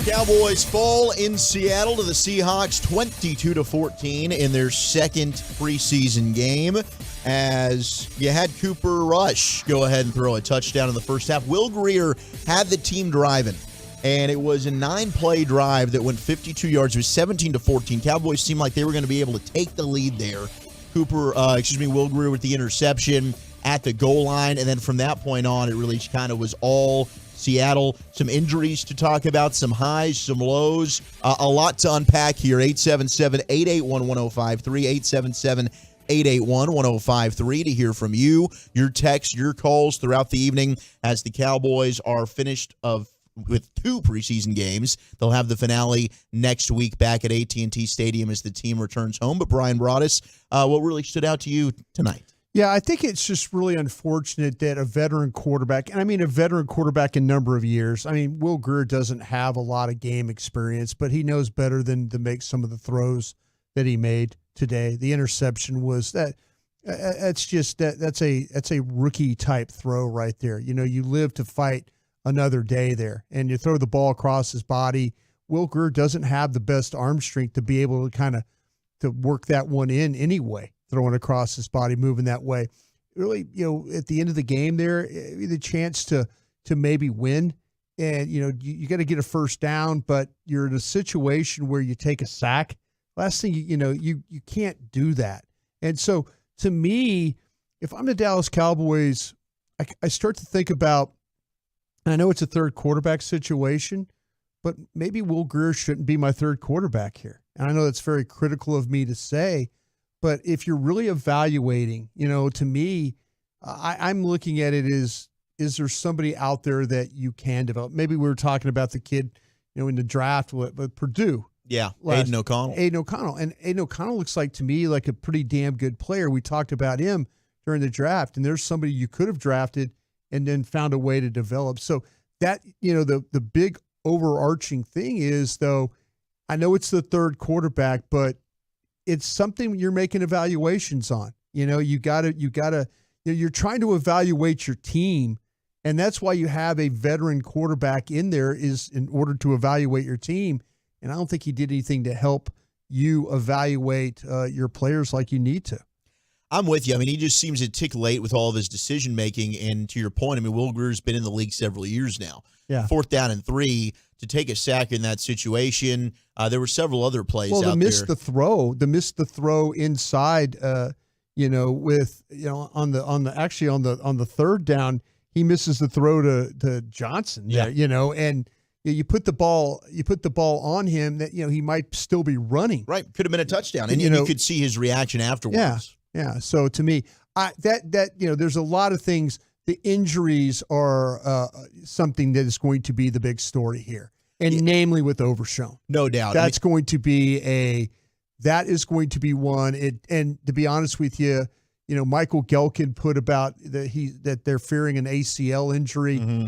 Cowboys fall in Seattle to the Seahawks 22-14 in their second preseason game, as you had Cooper Rush go ahead and throw a touchdown in the first half. Will Grier had the team driving, and it was a 9-play drive that went 52 yards. It was 17-14. Cowboys seemed like they were going to be able to take the lead there. Will Grier with the interception at the goal line, and then from that point on, it really kind of was all Seattle. Some injuries to talk about, some highs, some lows, a lot to unpack here. 877-881-1053, 877-881-1053 to hear from you, your texts, your calls throughout the evening as the Cowboys are finished with 2 preseason games. They'll have the finale next week back at AT&T Stadium as the team returns home. But Brian Broaddus, what really stood out to you tonight? Yeah, I think it's just really unfortunate that a veteran quarterback, and I mean a veteran quarterback in number of years. I mean, Will Grier doesn't have a lot of game experience, but he knows better than to make some of the throws that he made today. The interception was that's a rookie type throw right there. You know, you live to fight another day there, and you throw the ball across his body. Will Grier doesn't have the best arm strength to be able to kind of to work that one in anyway. Throwing across his body, moving that way. Really, you know, at the end of the game there, the chance to maybe win. And, you know, you got to get a first down, but you're in a situation where you take a sack. Last thing, you can't do that. And so, to me, if I'm the Dallas Cowboys, I start to think about, and I know it's a third quarterback situation, but maybe Will Grier shouldn't be my third quarterback here. And I know that's very critical of me to say, but if you're really evaluating, to me, I'm looking at it as, is there somebody out there that you can develop? Maybe we were talking about the kid, in the draft with Purdue. Yeah, Aiden O'Connell. And Aiden O'Connell looks like, to me, like a pretty damn good player. We talked about him during the draft, and there's somebody you could have drafted and then found a way to develop. So that, the big overarching thing is, though, I know it's the third quarterback, but it's something you're making evaluations on. You're trying to evaluate your team, and that's why you have a veteran quarterback in there, is in order to evaluate your team. And I don't think he did anything to help you evaluate your players like you need to. I'm with you. I mean, he just seems a tick late with all of his decision making. And to your point, I mean, Will Grier's been in the league several years now. Yeah. 4th down and 3 to take a sack in that situation. There were several other plays out there. The missed the throw inside. On the third down, he misses the throw to Johnson. Yeah. And you put the ball on him that he might still be running. Right, could have been a touchdown, and you could see his reaction afterwards. Yeah. So to me, there's a lot of things. The injuries are something that is going to be the big story here, and namely with Overshown. No doubt. That is going to be one. And to be honest with you, Michael Gelkin put about that they're fearing an ACL injury. Mm-hmm.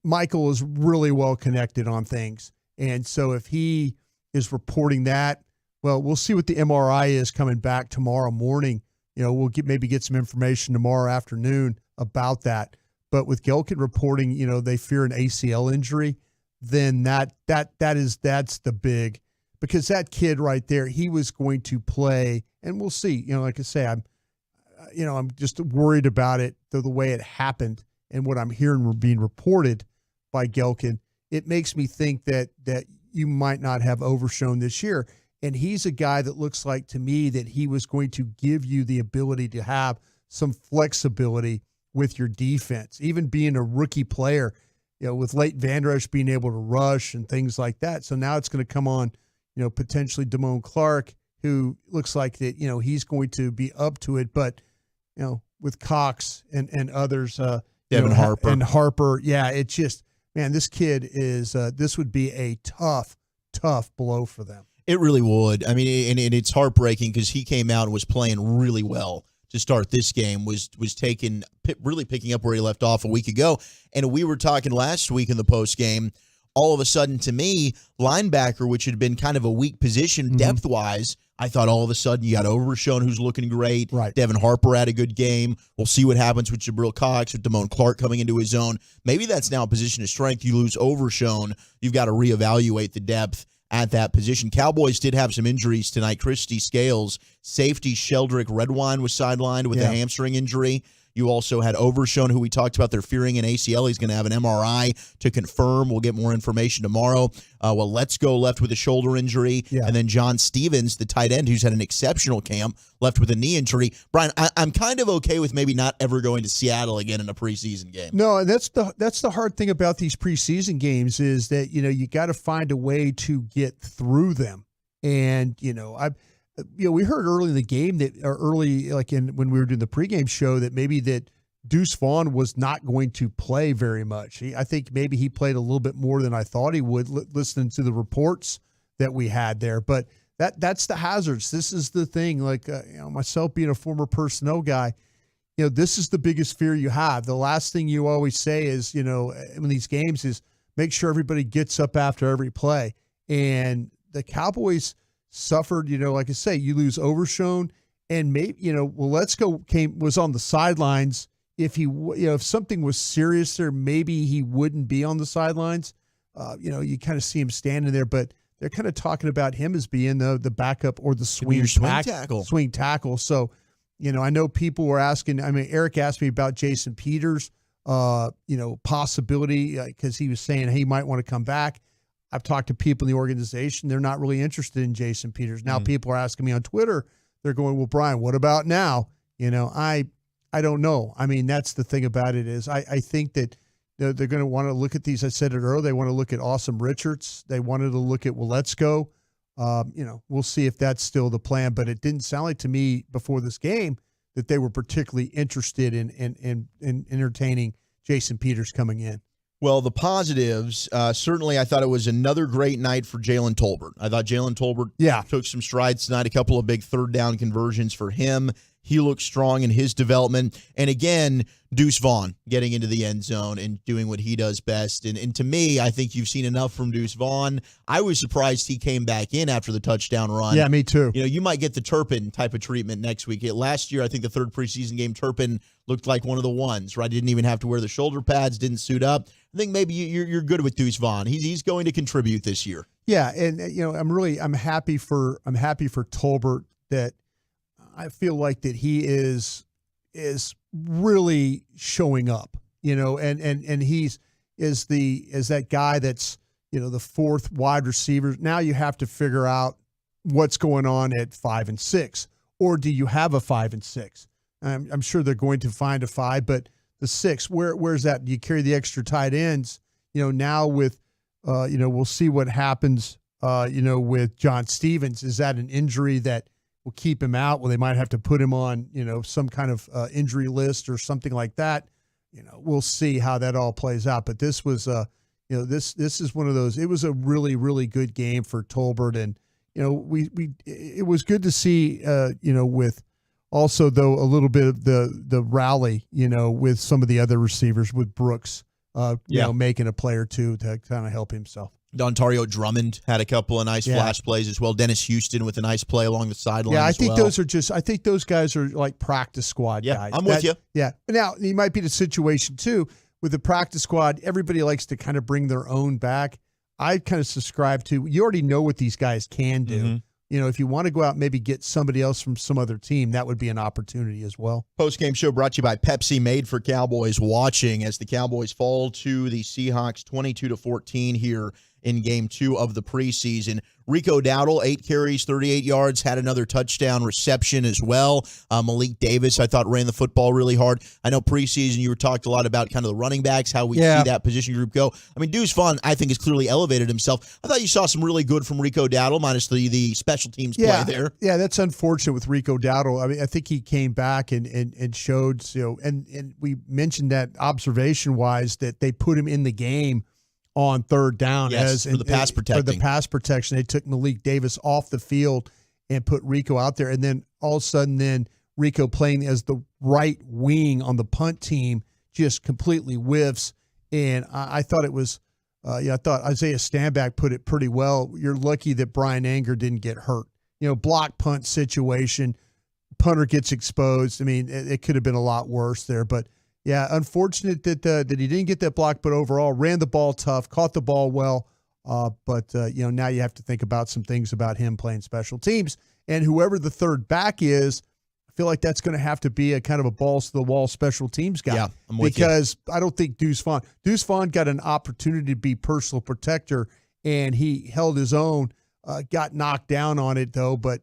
Michael is really well connected on things, and so if he is reporting that, well, we'll see what the MRI is coming back tomorrow morning. We'll maybe get some information tomorrow afternoon about that. But with Gelkin reporting, they fear an ACL injury, then that's the big, because that kid right there, he was going to play, and we'll see. Like I say, I'm just worried about it, the way it happened and what I'm hearing being reported by Gelkin. It makes me think that you might not have Overshown this year. And he's a guy that looks like, to me, that he was going to give you the ability to have some flexibility with your defense, even being a rookie player, with Leighton Vander Esch being able to rush and things like that. So now it's going to come on, potentially Damone Clark, who looks like that, he's going to be up to it. But, with Cox and others, Devin Harper. And Harper, yeah, it's just, man, this kid is, this would be a tough blow for them. It really would. I mean, and it's heartbreaking because he came out and was playing really well to start this game, was really picking up where he left off a week ago. And we were talking last week in the post game, all of a sudden, to me, linebacker, which had been kind of a weak position depth-wise, I thought all of a sudden you got Overshown, who's looking great. Right. Devin Harper had a good game. We'll see what happens with Jabril Cox, with Damone Clark coming into his own. Maybe that's now a position of strength. You lose Overshown, you've got to reevaluate the depth at that position. Cowboys did have some injuries tonight. Christy Scales, safety Sheldrick Redwine was sidelined with a hamstring injury. You also had Overshown, who we talked about. They're fearing an ACL. He's going to have an MRI to confirm. We'll get more information tomorrow. Let's Go left with a shoulder injury. Yeah. And then John Stevens, the tight end, who's had an exceptional camp, left with a knee injury. Brian, I'm kind of okay with maybe not ever going to Seattle again in a preseason game. No, and that's the hard thing about these preseason games is that, you got to find a way to get through them. And, we heard early in the game when we were doing the pregame show that maybe that Deuce Vaughn was not going to play very much. I think maybe he played a little bit more than I thought he would, listening to the reports that we had there. But that's the hazards. This is the thing. Myself being a former personnel guy, this is the biggest fear you have. The last thing you always say is, in these games is make sure everybody gets up after every play. And the Cowboys suffered, like I say, you lose Overshown, and maybe, Let's Go was on the sidelines. If if something was serious there, maybe he wouldn't be on the sidelines. You kind of see him standing there, but they're kind of talking about him as being the backup or the swing tackle. So, I know people were asking. I mean, Eric asked me about Jason Peters, possibility, because he was saying he might want to come back. I've talked to people in the organization. They're not really interested in Jason Peters. Now people are asking me on Twitter. They're going, well, Brian, what about now? I don't know. I mean, that's the thing about it is I think that they're going to want to look at these. I said it earlier. They want to look at Awesome Richards. They wanted to look at, Let's Go. We'll see if that's still the plan. But it didn't sound like to me before this game that they were particularly interested in entertaining Jason Peters coming in. Well, the positives, certainly I thought it was another great night for Jalen Tolbert. I thought Jalen Tolbert took some strides tonight, a couple of big third down conversions for him. He looked strong in his development. And again, Deuce Vaughn getting into the end zone and doing what he does best. And to me, I think you've seen enough from Deuce Vaughn. I was surprised he came back in after the touchdown run. Yeah, me too. You might get the Turpin type of treatment next week. Last year, I think the third preseason game, Turpin looked like one of the ones, right? He didn't even have to wear the shoulder pads, didn't suit up. I think maybe you're good with Deuce Vaughn. He's going to contribute this year. Yeah, and I'm happy for Tolbert that I feel like that he is really showing up, and he's is that guy that's, the fourth wide receiver. Now you have to figure out what's going on at 5 and 6, or do you have a 5 and 6? I'm sure they're going to find a 5, but the 6, where's that? Do you carry the extra tight ends? Now with, we'll see what happens, with John Stevens. Is that an injury that will keep him out? Well, they might have to put him on, some kind of injury list or something like that. We'll see how that all plays out. But this was, this is one of those. It was a really, really good game for Tolbert, and it was good to see, with also though a little bit of the rally, with some of the other receivers, with Brooks, making a play or two to kind of help himself. Dontario Drummond had a couple of nice flash plays as well. Dennis Houston with a nice play along the sideline. Yeah, I think those guys are like practice squad guys. I'm with you. Yeah. Now, it might be the situation too with the practice squad. Everybody likes to kind of bring their own back. I kind of subscribe to, you already know what these guys can do. Mm-hmm. If you want to go out and maybe get somebody else from some other team, that would be an opportunity as well. Post-game show brought to you by Pepsi, made for Cowboys watching as the Cowboys fall to the Seahawks 22-14 here in Game 2 of the preseason. Rico Dowdle, 8 carries, 38 yards, had another touchdown reception as well. Malik Davis, I thought, ran the football really hard. I know preseason you were talked a lot about kind of the running backs, how we see that position group go. I mean, Deuce Vaughn, I think, has clearly elevated himself. I thought you saw some really good from Rico Dowdle, minus the special teams play there. Yeah, that's unfortunate with Rico Dowdle. I mean, I think he came back and showed, and we mentioned that observation-wise that they put him in the game on third down for the pass protection. For the pass protection, they took Malik Davis off the field and put Rico out there, and then all of a sudden, Rico playing as the right wing on the punt team just completely whiffs. And I thought it was, I thought Isaiah Stanback put it pretty well. You're lucky that Brian Anger didn't get hurt. block punt situation. Punter gets exposed. I mean, it could have been a lot worse there. But, yeah, unfortunate that he didn't get that block, but overall ran the ball tough, caught the ball well. But now you have to think about some things about him playing special teams. And whoever the third back is, I feel like that's going to have to be a kind of a balls-to-the-wall special teams guy. Yeah, I'm with you. Because I don't think Deuce Vaughn got an opportunity to be personal protector, and he held his own, got knocked down on it, though. But,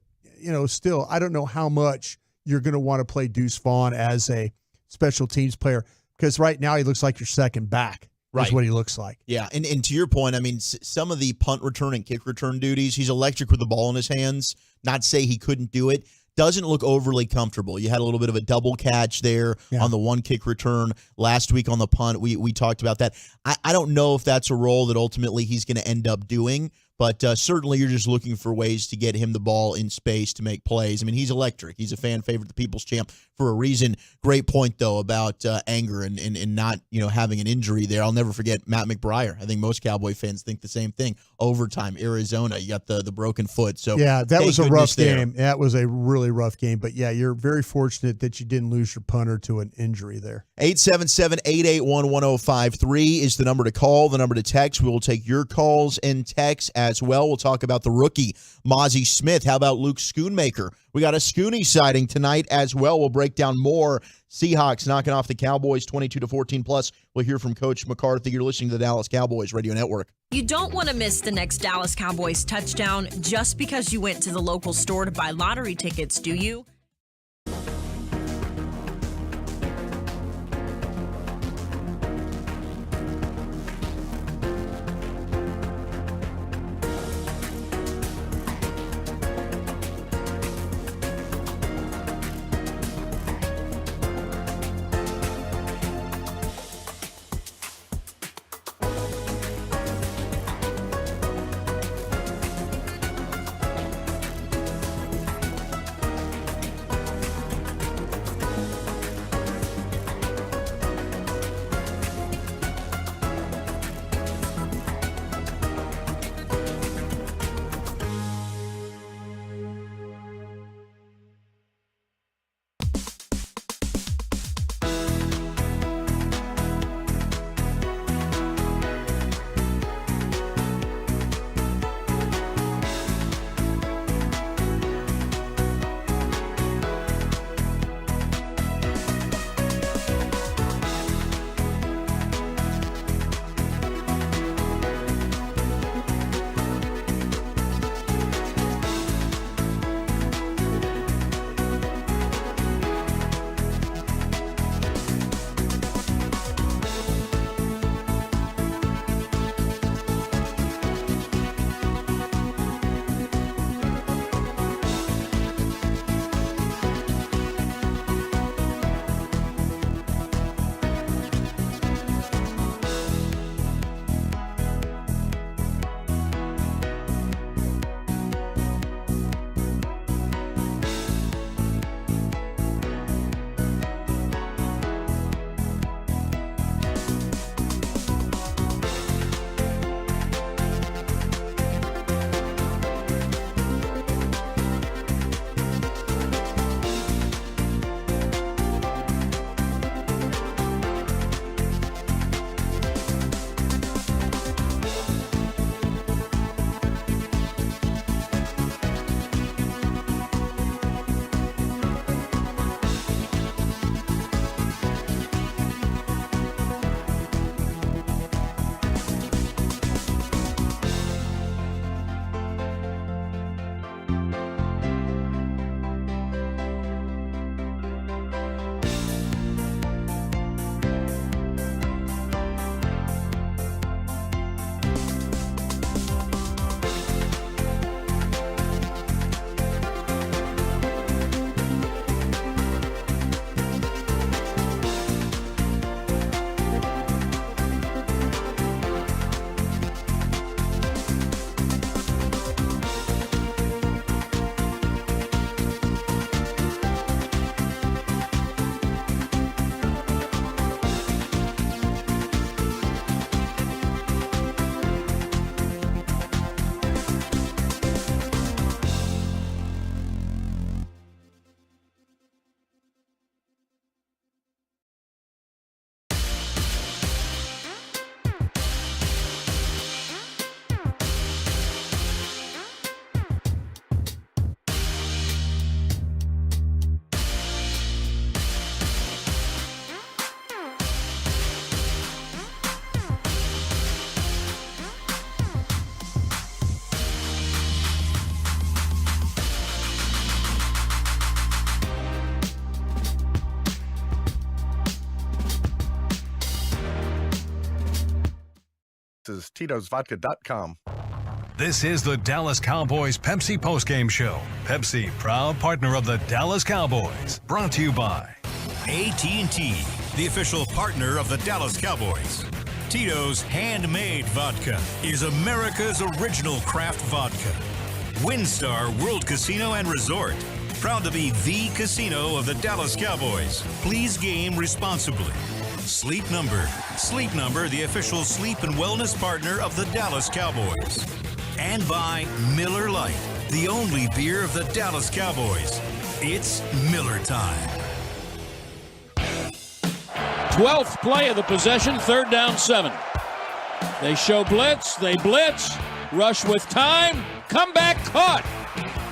still, I don't know how much you're going to want to play Deuce Vaughn as a special teams player, because right now he looks like your second back. Right. Is what he looks like. Yeah, and to your point, I mean, some of the punt return and kick return duties, he's electric with the ball in his hands. Not to say he couldn't do it. Doesn't look overly comfortable. You had a little bit of a double catch there on the one kick return last week on the punt. We talked about that. I don't know if that's a role that ultimately he's going to end up doing, but certainly you're just looking for ways to get him the ball in space to make plays. I mean, he's electric. He's a fan favorite, the people's champ for a reason. Great point, though, about anger and not having an injury there. I'll never forget Matt McBriar. I think most Cowboy fans think the same thing. Overtime, Arizona, you got the broken foot. So yeah, that was a rough game. That was a really rough game. But, yeah, you're very fortunate that you didn't lose your punter to an injury there. 877-881-1053 is the number to call, the number to text. We will take your calls and texts as well. We'll talk about the rookie, Mozzie Smith. How about Luke Schoonmaker? We got a Scooney sighting tonight as well. We'll break down more. Seahawks knocking off the Cowboys 22-14 plus. We'll hear from Coach McCarthy. You're listening to the Dallas Cowboys Radio Network. You don't want to miss the next Dallas Cowboys touchdown just because you went to the local store to buy lottery tickets, do you? is Tito'sVodka.com. This is the Dallas Cowboys Pepsi Postgame Show. Pepsi, proud partner of the Dallas Cowboys. Brought to you by AT&T, the official partner of the Dallas Cowboys. Tito's Handmade Vodka is America's original craft vodka. WinStar World Casino and Resort, proud to be the casino of the Dallas Cowboys. Please game responsibly. Sleep Number, the official sleep and wellness partner of the Dallas Cowboys. And by Miller Lite, the only beer of the Dallas Cowboys. It's Miller time. 12th play of the possession, 3rd down 7. They show blitz, they blitz, rush with time, comeback caught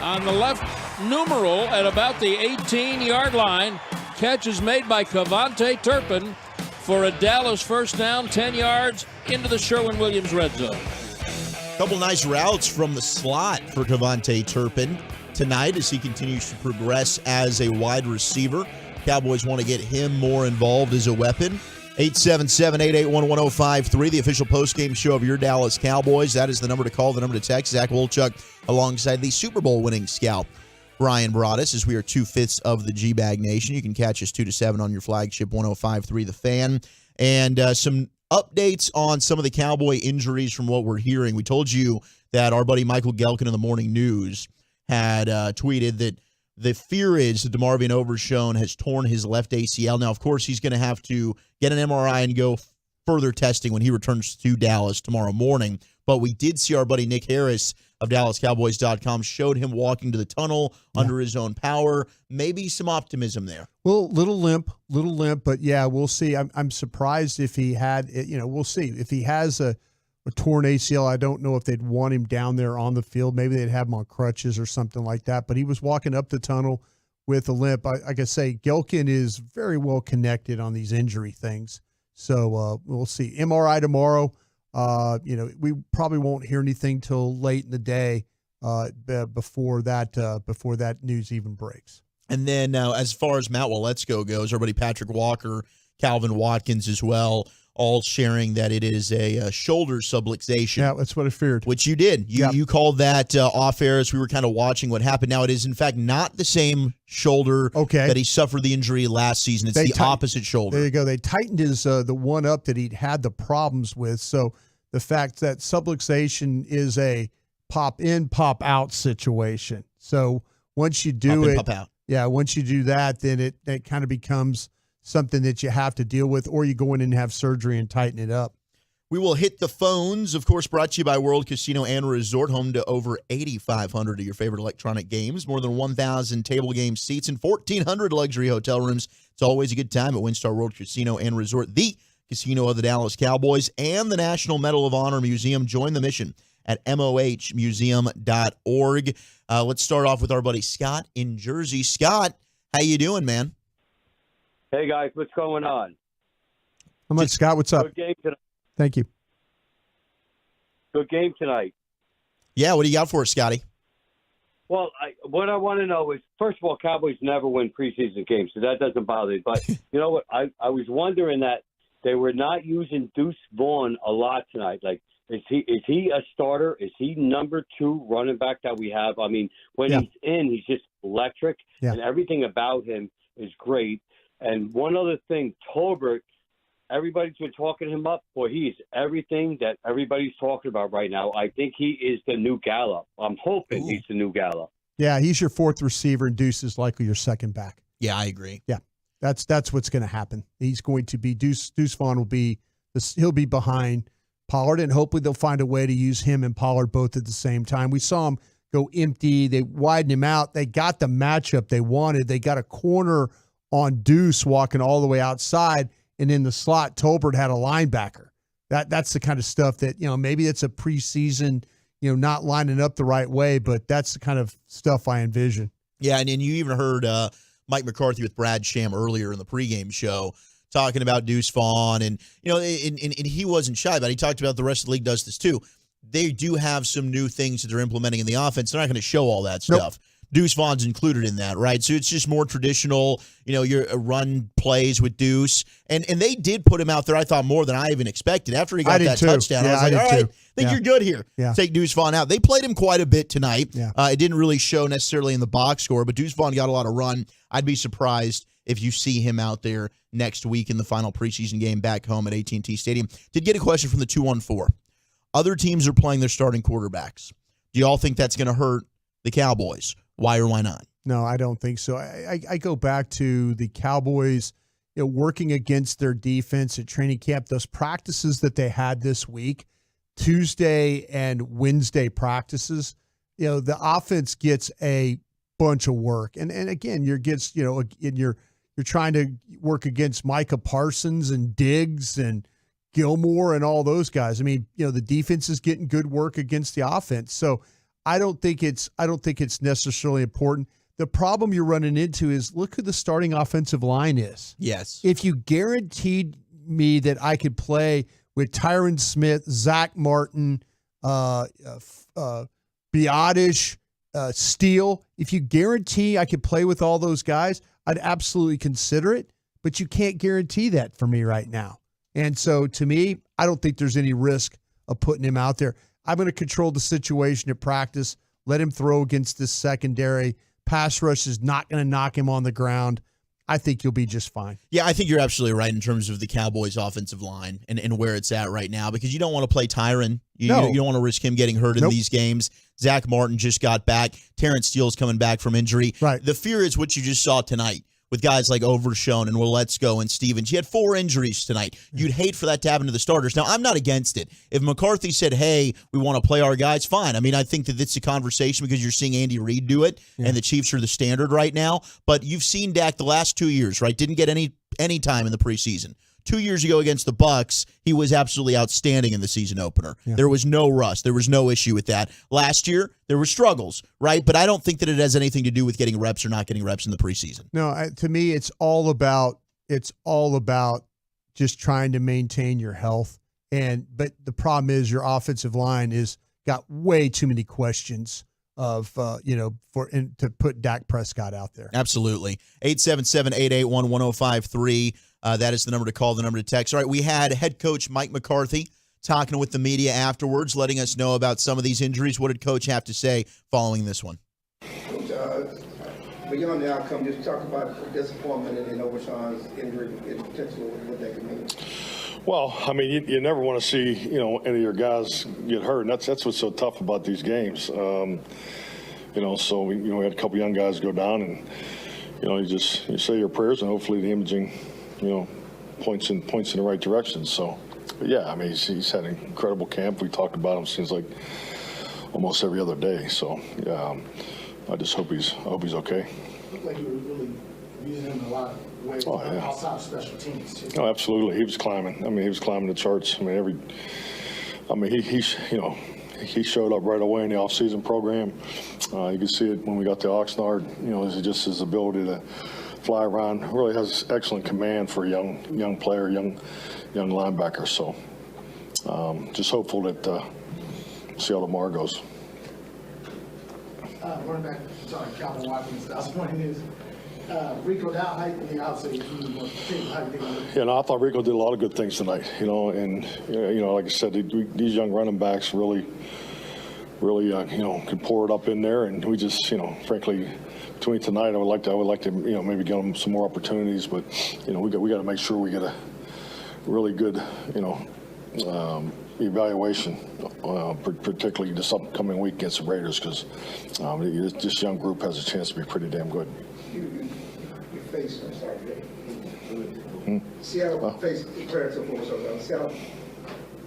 on the left numeral at about the 18-yard line. Catch is made by Cavante Turpin for a Dallas first down, 10 yards into the Sherwin-Williams red zone. Couple nice routes from the slot for Cavante Turpin tonight as he continues to progress as a wide receiver. Cowboys want to get him more involved as a weapon. 877-881-1053, the official postgame show of your Dallas Cowboys. That is the number to call, the number to text. Zach Wolchuk alongside the Super Bowl winning scout, Brian Broaddus, as we are 2/5 of the G-Bag Nation. You can catch us 2 to 7 on your flagship 105.3 The Fan. And some updates on some of the Cowboy injuries from what we're hearing. We told you that our buddy Michael Gelkin in the Morning News had tweeted that the fear is that DeMarvion Overshown has torn his left ACL. Now, of course, he's going to have to get an MRI and go further testing when he returns to Dallas tomorrow morning. But we did see our buddy Nick Harris of DallasCowboys.com showed him walking to the tunnel under his own power. Maybe some optimism there. Well, little limp, but yeah, we'll see. I'm surprised if he had, we'll see. If he has a torn ACL, I don't know if they'd want him down there on the field. Maybe they'd have him on crutches or something like that. But he was walking up the tunnel with a limp. Like I say, Gelkin is very well connected on these injury things. So we'll see. MRI tomorrow. We probably won't hear anything till late in the day before that news even breaks. And then as far as Matt Waletzko goes, our buddy Patrick Walker, Calvin Watkins as well, all sharing that it is a shoulder subluxation. Yeah, that's what I feared. Which you did. You called that off air as we were kind of watching what happened. Now, it is, in fact, not the same shoulder that he suffered the injury last season. It's the opposite shoulder. There you go. They tightened his the one up that he'd had the problems with. So the fact that subluxation is a pop in, pop out situation. So once you do pop in, pop out. Yeah, once you do that, then it kind of becomes something that you have to deal with, or you go in and have surgery and tighten it up. We will hit the phones, of course, brought to you by World Casino and Resort, home to over 8,500 of your favorite electronic games, more than 1,000 table game seats, and 1,400 luxury hotel rooms. It's always a good time at WinStar World Casino and Resort, the casino of the Dallas Cowboys, and the National Medal of Honor Museum. Join the mission at mohmuseum.org. Let's start off with our buddy Scott in Jersey. Scott, how you doing, man? Hey, guys, what's going on? How much, Scott? What's up? Good game tonight. Thank you. Good game tonight. Yeah, what do you got for us, Scotty? Well, what I want to know is, first of all, Cowboys never win preseason games, so that doesn't bother me. But you know what? I was wondering that they were not using Deuce Vaughn a lot tonight. Like, is he a starter? Is he number 2 running back that we have? I mean, when he's in, he's just electric, and everything about him is great. And one other thing, Tolbert, everybody's been talking him up. Boy, he's everything that everybody's talking about right now. I think he is the new Gallup. I'm hoping he's the new Gallup. Yeah, he's your 4th receiver, and Deuce is likely your 2nd back. Yeah, I agree. Yeah, that's what's going to happen. He's going to be Deuce Vaughn he'll be behind Pollard, and hopefully they'll find a way to use him and Pollard both at the same time. We saw him go empty. They widened him out. They got the matchup they wanted. They got a corner on Deuce walking all the way outside, and in the slot, Tolbert had a linebacker. That's the kind of stuff that, maybe it's a preseason, not lining up the right way, but that's the kind of stuff I envision. Yeah, and you even heard Mike McCarthy with Brad Sham earlier in the pregame show talking about Deuce Vaughn, and he wasn't shy about it. He talked about the rest of the league does this too. They do have some new things that they're implementing in the offense. They're not going to show all that stuff. Deuce Vaughn's included in that, right? So it's just more traditional, your run plays with Deuce. And they did put him out there, I thought, more than I even expected. After he got that touchdown, I was like, all right, I think you're good here. Yeah. Take Deuce Vaughn out. They played him quite a bit tonight. Yeah. It didn't really show necessarily in the box score, but Deuce Vaughn got a lot of run. I'd be surprised if you see him out there next week in the final preseason game back home at AT&T Stadium. Did get a question from the 214. Other teams are playing their starting quarterbacks. Do you all think that's going to hurt the Cowboys? Why or why not? No, I don't think so. I go back to the Cowboys working against their defense at training camp. Those practices that they had this week, Tuesday and Wednesday practices, the offense gets a bunch of work. And again, you're trying to work against Micah Parsons and Diggs and Gilmore and all those guys. I mean, the defense is getting good work against the offense. So I don't think it's necessarily important. The problem you're running into is look who the starting offensive line is. Yes. If you guaranteed me that I could play with Tyron Smith, Zach Martin, Biotish, Steele, if you guarantee I could play with all those guys, I'd absolutely consider it. But you can't guarantee that for me right now. And so to me, I don't think there's any risk of putting him out there. I'm going to control the situation at practice, let him throw against this secondary. Pass rush is not going to knock him on the ground. I think you'll be just fine. Yeah, I think you're absolutely right in terms of the Cowboys' offensive line and where it's at right now, because you don't want to play Tyron. You don't want to risk him getting hurt in these games. Zach Martin just got back. Terrence Steele's coming back from injury. Right. The fear is what you just saw tonight with guys like Overshone and Willetsko and Stevens. You had 4 injuries tonight. You'd hate for that to happen to the starters. Now, I'm not against it. If McCarthy said, hey, we want to play our guys, fine. I mean, I think that it's a conversation because you're seeing Andy Reid do it, and the Chiefs are the standard right now. But you've seen Dak the last 2 years, right? Didn't get any time in the preseason. 2 years ago against the Bucs, he was absolutely outstanding in the season opener. Yeah. There was no rust. There was no issue with that. Last year, there were struggles, right? But I don't think that it has anything to do with getting reps or not getting reps in the preseason. No, to me, it's all about just trying to maintain your health. But the problem is your offensive line is got way too many questions to put Dak Prescott out there. Absolutely. 877-881-1053. That is the number to call, the number to text. All right, we had head coach Mike McCarthy talking with the media afterwards, letting us know about some of these injuries. What did Coach have to say following this one? Beyond the outcome, just talk about disappointment in Overshone's injury and potentially what that could mean. Well, I mean, you never want to see, any of your guys get hurt, and that's what's so tough about these games. So we had a couple young guys go down, and you say your prayers, and hopefully the imaging, points in the right direction. So, but yeah, I mean, he's had an incredible camp. We talked about him seems like almost every other day. So, yeah, I just hope he's okay. Looked like you were really using him in a lot of ways outside of special teams too. Oh, absolutely. He was climbing. I mean, he was climbing the charts. I mean, he showed up right away in the off-season program. You could see it when we got to Oxnard. Just his ability to fly around. Really has excellent command for a young player, young linebacker. So just hopeful that see how tomorrow goes. Running back, Calvin Watkins. I was wondering is Rico down. How do you think? Obviously, how do you think? Yeah, I thought Rico did a lot of good things tonight. And like I said, these young running backs really, can pour it up in there. And we just, frankly, between tonight, I would like to, maybe get them some more opportunities. But we got to make sure we get a really good, evaluation, particularly this upcoming week against the Raiders, because this young group has a chance to be pretty damn good. You faced, Seattle faced Seattle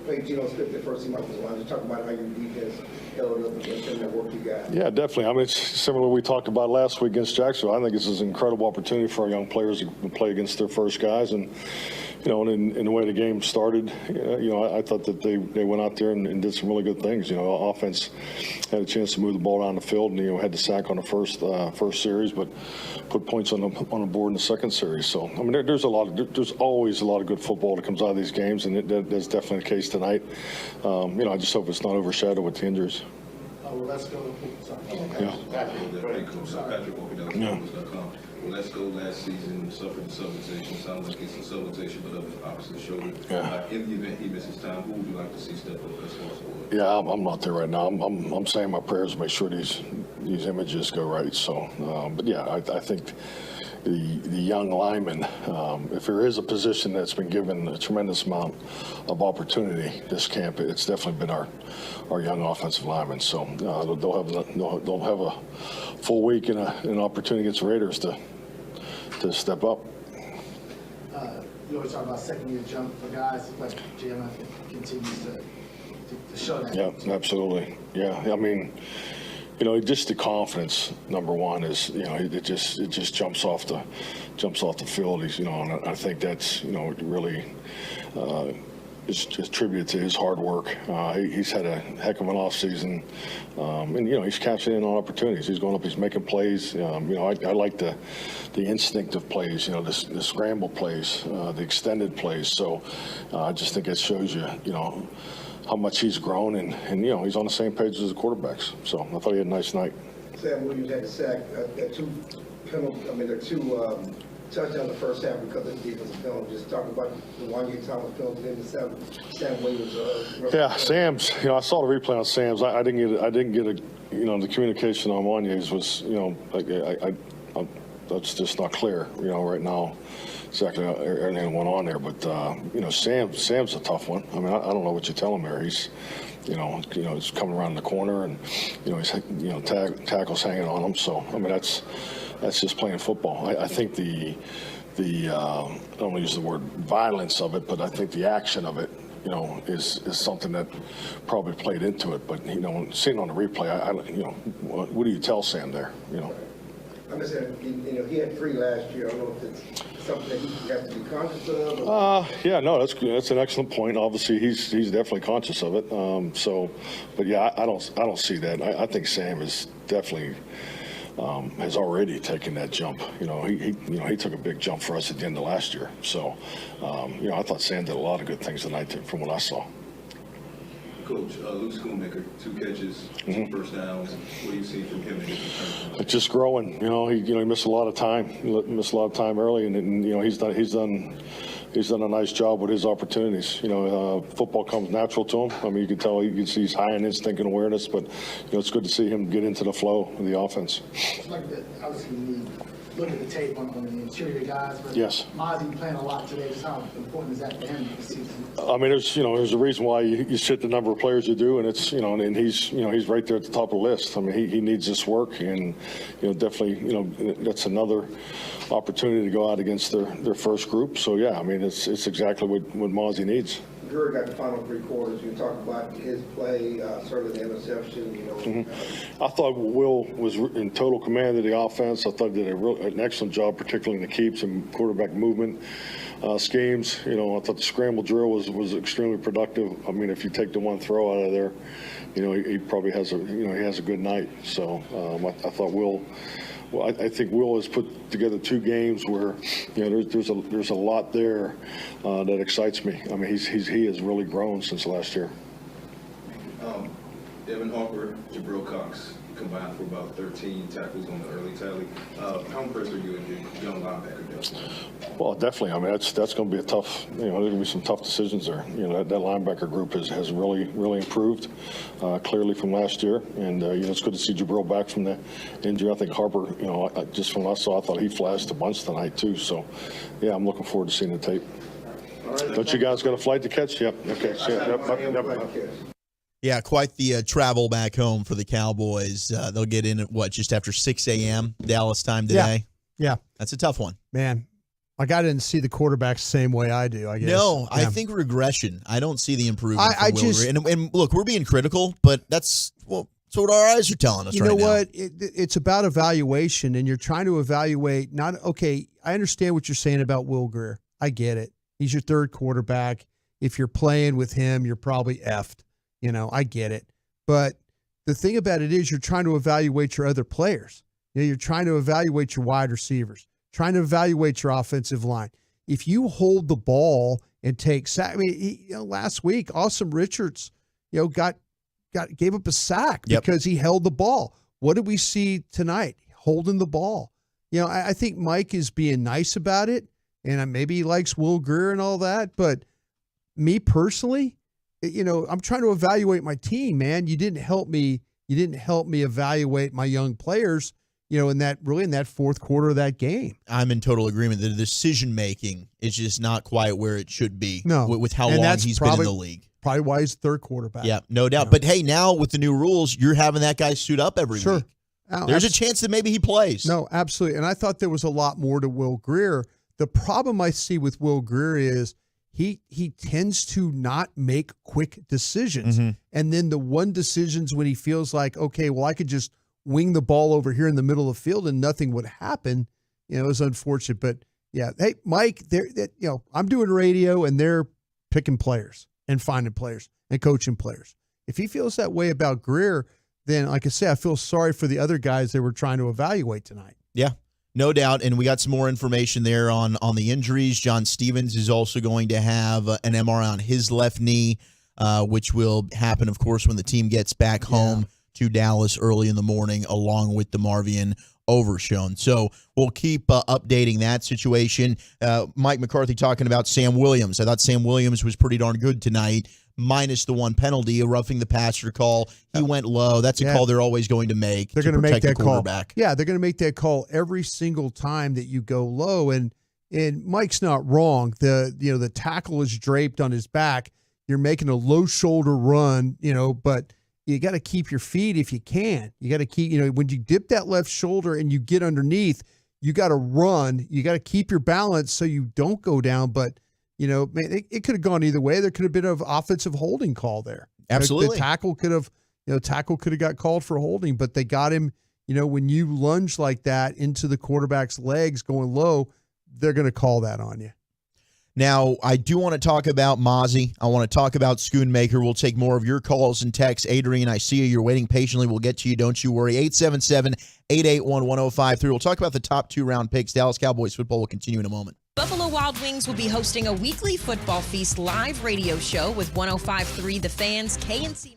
played Geno Smith the first team. I just wanted to talk about how your defense held up against them, that work you got. Yeah, definitely. I mean, it's similar to what we talked about last week against Jacksonville. I think this is an incredible opportunity for our young players to play against their first guys. And, in the way the game started, I thought that they went out there and did some really good things. Offense had a chance to move the ball down the field and, had the sack on the first series, but put points on the board in the second series. So, I mean, there's always a lot of good football that comes out of these games, and that's definitely the case tonight. I just hope it's not overshadowed with the injuries. Well, let's go. Sorry. Yeah. Patrick Walker, DallasCowboys.com. Well, let's go last season, suffered the subluxation. Sounds like it's a subluxation, but of the opposite shoulder. Yeah. In the event he misses time, who would you like to see step up as far as forward? Yeah, I'm not there right now. I'm saying my prayers to make sure these images go right. So, but yeah, I think the young lineman, if there is a position that's been given a tremendous amount of opportunity this camp, it's definitely been our young offensive linemen. So they'll have a full week and an opportunity against the Raiders to step up. You always talk about second-year jump for guys like Jam. I think continues to show that. Yeah, absolutely. Yeah, I mean, just the confidence. Number one is, it just jumps off the field. He's, and I think that's, really is attributed to his hard work. He's had a heck of an off season, and he's catching in on opportunities. He's going up, he's making plays. I like the instinctive plays. The scramble plays, the extended plays. So I just think it shows you, how much he's grown, and he's on the same page as the quarterbacks. So I thought he had a nice night. Sam Williams had a sack. There are two touchdowns the first half because of the defensive penalty. Just talk about the 1 year time of penalty in the Sam Williams. Yeah, Sam's. I saw the replay on Sam's. I didn't get the communication on Wanya's was that's just not clear. Right now. Exactly everything that went on there, but Sam's a tough one. I mean, I don't know what you tell him there. He's, he's coming around the corner, and he's tackles hanging on him. So I mean, that's just playing football. I think the I don't want to use the word violence of it, but I think the action of it, is something that probably played into it. But seeing on the replay, what do you tell Sam there? I'm just saying, he had 3 last year. I don't know if it's something that he has to be conscious of. Yeah, no, that's an excellent point. Obviously, he's definitely conscious of it. But yeah, I don't see that. I think Sam is definitely has already taken that jump. He took a big jump for us at the end of last year. So, I thought Sam did a lot of good things tonight from what I saw. Coach, Luke Schoonmaker, 2 catches, 2 first downs. What do you see from him in his return? Just growing. He missed a lot of time. He missed a lot of time early, and he's done a nice job with his opportunities. Football comes natural to him. I mean, you can see he's high in instinct and awareness, but it's good to see him get into the flow of the offense. Obviously, you look at the tape on the interior guys, but yes, Mozzie playing a lot today. Just how important is that for him this season? I mean, there's a reason why you sit the number of players you do, and it's and he's right there at the top of the list. I mean, he needs this work, and definitely that's another opportunity to go out against their first group. So yeah, I mean, it's exactly what Mozzie needs. Drury got the final 3 quarters. You talk about his play, certainly the interception. I thought Will was in total command of the offense. I thought he did an excellent job, particularly in the keeps and quarterback movement schemes. I thought the scramble drill was extremely productive. I mean, if you take the one throw out of there, he probably has a good night. So I thought Will. Well, I think Will has put together 2 games where there's a lot there that excites me. I mean, he has really grown since last year. Devin Harper, Jabril Cox combined for about 13 tackles on the early tally. How impressed are you in your young linebacker depth? Well, definitely. I mean, that's going to be a tough. There's going to be some tough decisions there. That linebacker group has really improved clearly from last year, and it's good to see Jabril back from the injury. I think Harper, just from what I saw, I thought he flashed a bunch tonight too. So, yeah, I'm looking forward to seeing the tape. All right, don't you guys got a flight to catch? Yep. Okay. Yep. Yeah, quite the travel back home for the Cowboys. They'll get in at just after 6 a.m. Dallas time today? Yeah. That's a tough one. Man, I didn't see the quarterbacks the same way I do, I guess. No, yeah. I think regression. I don't see the improvement from Will Greer. And look, we're being critical, but that's what our eyes are telling us right now. You know what? It's about evaluation, and you're trying to evaluate I understand what you're saying about Will Greer. I get it. He's your 3rd quarterback. If you're playing with him, you're probably effed. I get it. But the thing about it is you're trying to evaluate your other players. You're trying to evaluate your wide receivers, trying to evaluate your offensive line. If you hold the ball and take last week, Awesome Richards, got gave up a sack Yep. because he held the ball. What did we see tonight? Holding the ball. I think Mike is being nice about it, and maybe he likes Will Grier and all that. But me personally, I'm trying to evaluate my team, man. You didn't help me. You didn't help me evaluate my young players, in that fourth quarter of that game. I'm in total agreement that the decision making is just not quite where it should be. No. With how long he's been in the league. Probably why he's third quarterback. Yeah, no doubt. But hey, now with the new rules, you're having that guy suit up every week. There's a chance that maybe he plays. No, absolutely. And I thought there was a lot more to Will Grier. The problem I see with Will Grier is he tends to not make quick decisions. Mm-hmm. And then the one decisions when he feels like, okay, well, I could just wing the ball over here in the middle of the field and nothing would happen. It was unfortunate. But yeah, hey, Mike, I'm doing radio and they're picking players and finding players and coaching players. If he feels that way about Grier, then like I say, I feel sorry for the other guys they were trying to evaluate tonight. Yeah, no doubt. And we got some more information there on the injuries. John Stevens is also going to have an MRI on his left knee, which will happen, of course, when the team gets back home to Dallas early in the morning, along with DeMarvion Overshown. So we'll keep updating that situation. Mike McCarthy talking about Sam Williams. I thought Sam Williams was pretty darn good tonight, minus the one penalty, a roughing the passer call. He went low. That's a call they're always going to make. They're going to make that call. Yeah, they're going to make that call every single time that you go low. And Mike's not wrong. The tackle is draped on his back. You're making a low shoulder run, but you got to keep your feet if you can. You got to keep, when you dip that left shoulder and you get underneath, you got to run. You got to keep your balance so you don't go down. But, man, it could have gone either way. There could have been an offensive holding call there. Absolutely. The tackle could have got called for holding, but they got him, when you lunge like that into the quarterback's legs going low, they're going to call that on you. Now, I do want to talk about Mozzie. I want to talk about Schoonmaker. We'll take more of your calls and texts. Adrian, I see you. You're waiting patiently. We'll get to you. Don't you worry. 877-881-1053. We'll talk about the top 2-round picks. Dallas Cowboys football will continue in a moment. Buffalo Wild Wings will be hosting a weekly Football Feast live radio show with 105.3 The Fans, KNC.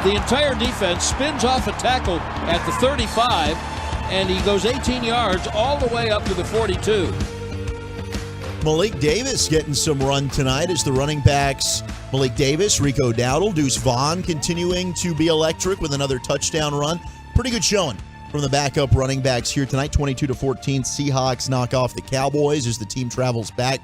The entire defense spins off a tackle at the 35, and he goes 18 yards all the way up to the 42. Malik Davis getting some run tonight as the running backs. Malik Davis, Rico Dowdle, Deuce Vaughn continuing to be electric with another touchdown run. Pretty good showing from the backup running backs here tonight. 22-14, Seahawks knock off the Cowboys as the team travels back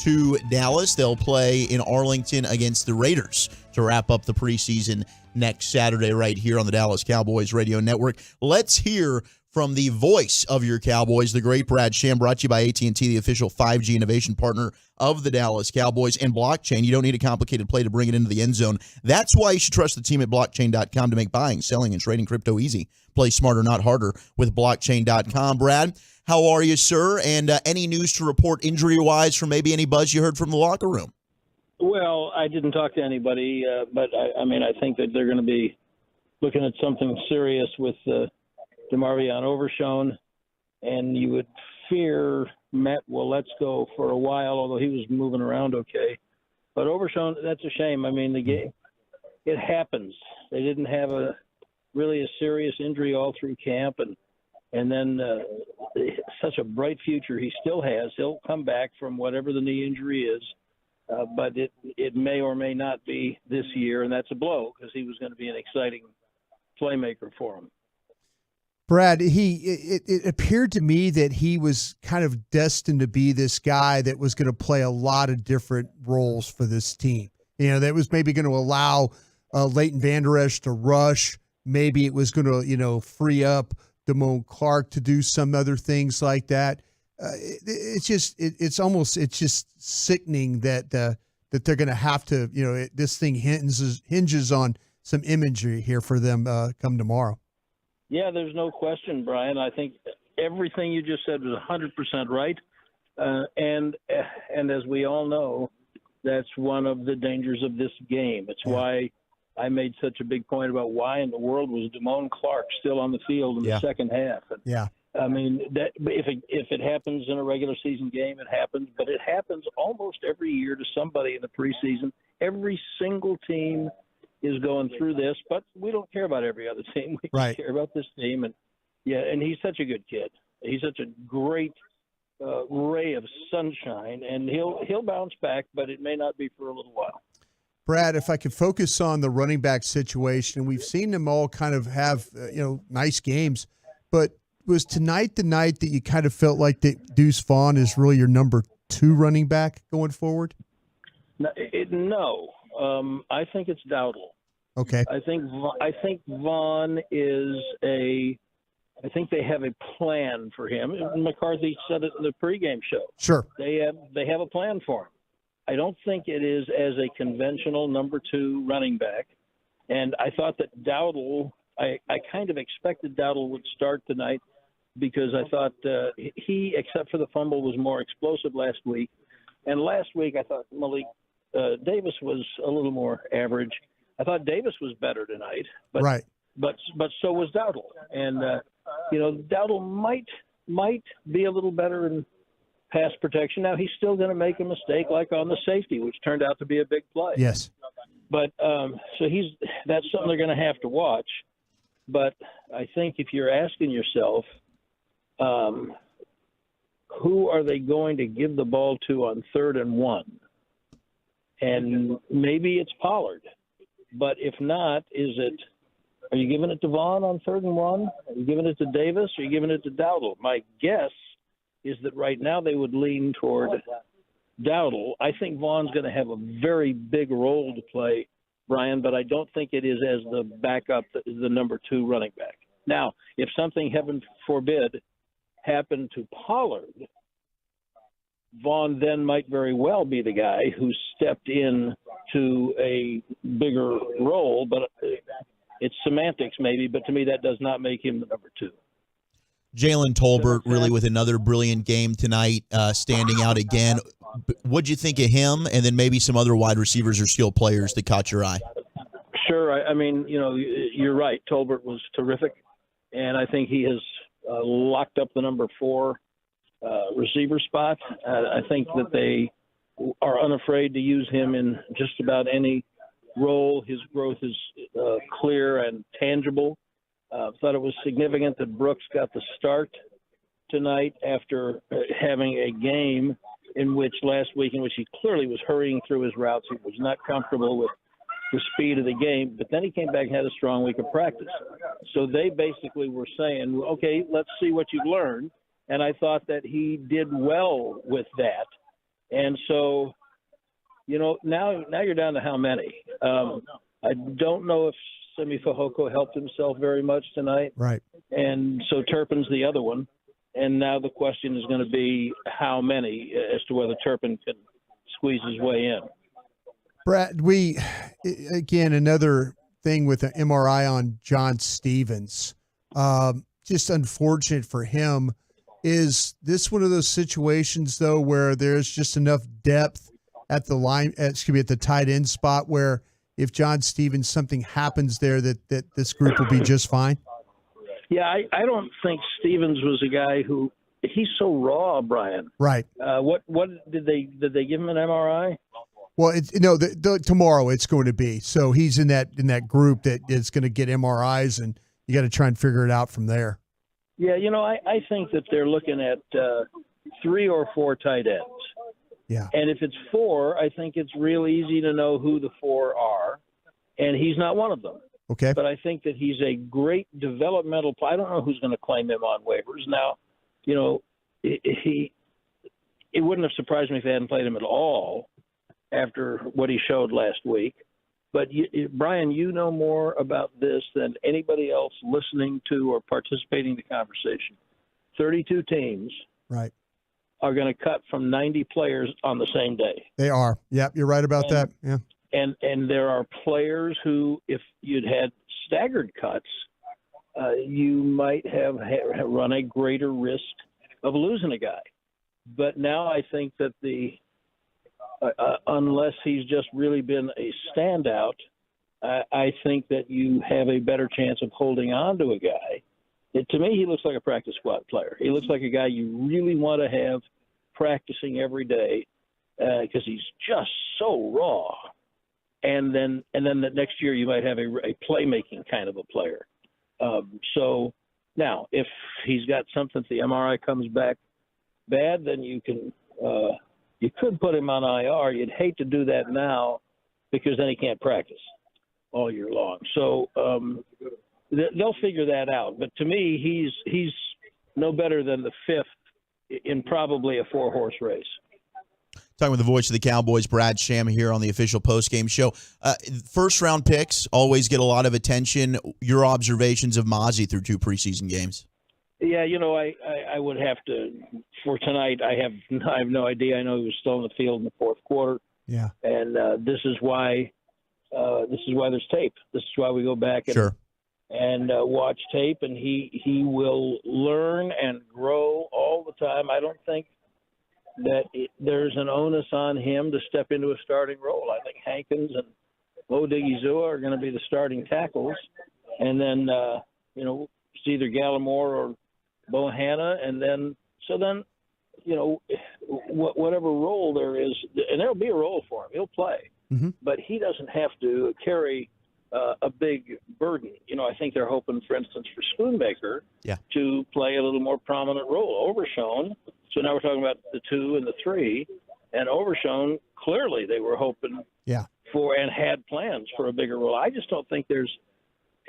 to Dallas. They'll play in Arlington against the Raiders to wrap up the preseason next Saturday right here on the Dallas Cowboys Radio Network. Let's hear from the voice of your Cowboys, the great Brad Sham, brought to you by AT&T, the official 5G innovation partner of the Dallas Cowboys. And blockchain, you don't need a complicated play to bring it into the end zone. That's why you should trust the team at blockchain.com to make buying, selling, and trading crypto easy. Play smarter, not harder with blockchain.com. Brad, how are you, sir? And any news to report injury-wise from maybe any buzz you heard from the locker room? Well, I didn't talk to anybody, but I think that they're going to be looking at something serious with DeMarvion Overshown, and you would fear Matt Waletzko for a while, although he was moving around okay. But Overshown, that's a shame. I mean, the game, it happens. They didn't have really a serious injury all through camp, and then such a bright future he still has. He'll come back from whatever the knee injury is, but it may or may not be this year, and that's a blow because he was going to be an exciting playmaker for him. Brad, it appeared to me that he was kind of destined to be this guy that was going to play a lot of different roles for this team. You know, that was maybe going to allow Leighton Vander Esch to rush. Maybe it was going to, free up Damone Clark to do some other things like that. It's just sickening that they're going to have to, this thing hinges on some imagery here for them come tomorrow. Yeah, there's no question, Brian. I think everything you just said was 100% right. And as we all know, that's one of the dangers of this game. It's why I made such a big point about why in the world was Damone Clark still on the field in the second half. And, I mean, that if it happens in a regular season game, it happens. But it happens almost every year to somebody in the preseason. Every single team is going through this, but we don't care about every other team. We just care about this team, and he's such a good kid. He's such a great ray of sunshine, and he'll bounce back, but it may not be for a little while. Brad, if I could focus on the running back situation, we've seen them all kind of have nice games, but was tonight the night that you kind of felt like that Deuce Vaughn is really your number 2 running back going forward? No. I think it's Dowdle. Okay. I think Vaughn is I think they have a plan for him. McCarthy said it in the pregame show. Sure. They have a plan for him. I don't think it is as a conventional number 2 running back. And I thought that Dowdle, I kind of expected Dowdle would start tonight because I thought he, except for the fumble, was more explosive last week. And last week I thought Malik Davis was a little more average. I thought Davis was better tonight, but so was Dowdle. And Dowdle might be a little better in pass protection. Now he's still going to make a mistake, like on the safety, which turned out to be a big play. Yes. But so that's something they're going to have to watch. But I think if you're asking yourself, who are they going to give the ball to on 3rd and 1? And maybe it's Pollard. But if not, are you giving it to Vaughn on 3rd and 1? Are you giving it to Davis? Or are you giving it to Dowdle? My guess is that right now they would lean toward Dowdle. I think Vaughn's going to have a very big role to play, Brian, but I don't think it is as the backup, the number 2 running back. Now, if something, heaven forbid, happened to Pollard, Vaughn then might very well be the guy who stepped in to a bigger role, but it's semantics maybe, but to me that does not make him the number 2. Jalen Tolbert really with another brilliant game tonight, standing out again. What'd you think of him, and then maybe some other wide receivers or skill players that caught your eye? Sure. I mean, you're right. Tolbert was terrific, and I think he has locked up the number 4 receiver spot. I think that they are unafraid to use him in just about any role. His growth is clear and tangible. Thought it was significant that Brooks got the start tonight after having a game in which last week in which he clearly was hurrying through his routes. He was not comfortable with the speed of the game, but then he came back and had a strong week of practice. So they basically were saying, okay, let's see what you've learned. And I thought that he did well with that. And so, now you're down to how many? I don't know if Simi Fehoko helped himself very much tonight. Right. And so Turpin's the other one. And now the question is going to be how many as to whether Turpin can squeeze his way in. Brad, again, another thing with an MRI on John Stevens. Just unfortunate for him. Is this one of those situations, though, where there's just enough depth at the line, at the tight end spot where if John Stevens, something happens there that this group will be just fine? Yeah, I don't think Stevens was a guy who he's so raw, Brian. Right. What did they give him an MRI? Well, tomorrow it's going to be. So he's in that group that is going to get MRIs, and you got to try and figure it out from there. Yeah, I think that they're looking at 3 or 4 tight ends. Yeah. And if it's 4, I think it's real easy to know who the 4 are, and he's not one of them. Okay. But I think that he's a great developmental player. I don't know who's going to claim him on waivers. Now, it wouldn't have surprised me if they hadn't played him at all after what he showed last week. But, Brian, you know more about this than anybody else listening to or participating in the conversation. 32 teams right. are going to cut from 90 players on the same day. They are. Yep, you're right about that. Yeah. And there are players who, if you'd had staggered cuts, you might have run a greater risk of losing a guy. But now I think that unless he's just really been a standout, I think that you have a better chance of holding on to a guy. To me, he looks like a practice squad player. He looks like a guy you really want to have practicing every day because he's just so raw. And then the next year you might have a playmaking kind of a player. So now, if he's got something, if the MRI comes back bad, then you could put him on IR. You'd hate to do that now because then he can't practice all year long. So they'll figure that out. But to me, he's no better than the 5th in probably a 4-horse race. Talking with the voice of the Cowboys, Brad Sham, here on the official postgame show. First-round picks always get a lot of attention. Your observations of Mozzie through 2 preseason games? Yeah, I would have to for tonight. I have no idea. I know he was still in the field in the 4th quarter. Yeah, and this is why there's tape. This is why we go back and watch tape, and he will learn and grow all the time. I don't think that there's an onus on him to step into a starting role. I think Hankins and Odigizua are going to be the starting tackles, and then it's either Gallimore or Bohanna, and then whatever role there is, and there'll be a role for him. He'll play, but he doesn't have to carry a big burden. I think they're hoping, for instance, for Schoonmaker to play a little more prominent role. Overshown. So now we're talking about the 2 and the 3, and Overshown, clearly they were hoping for and had plans for a bigger role. I just don't think there's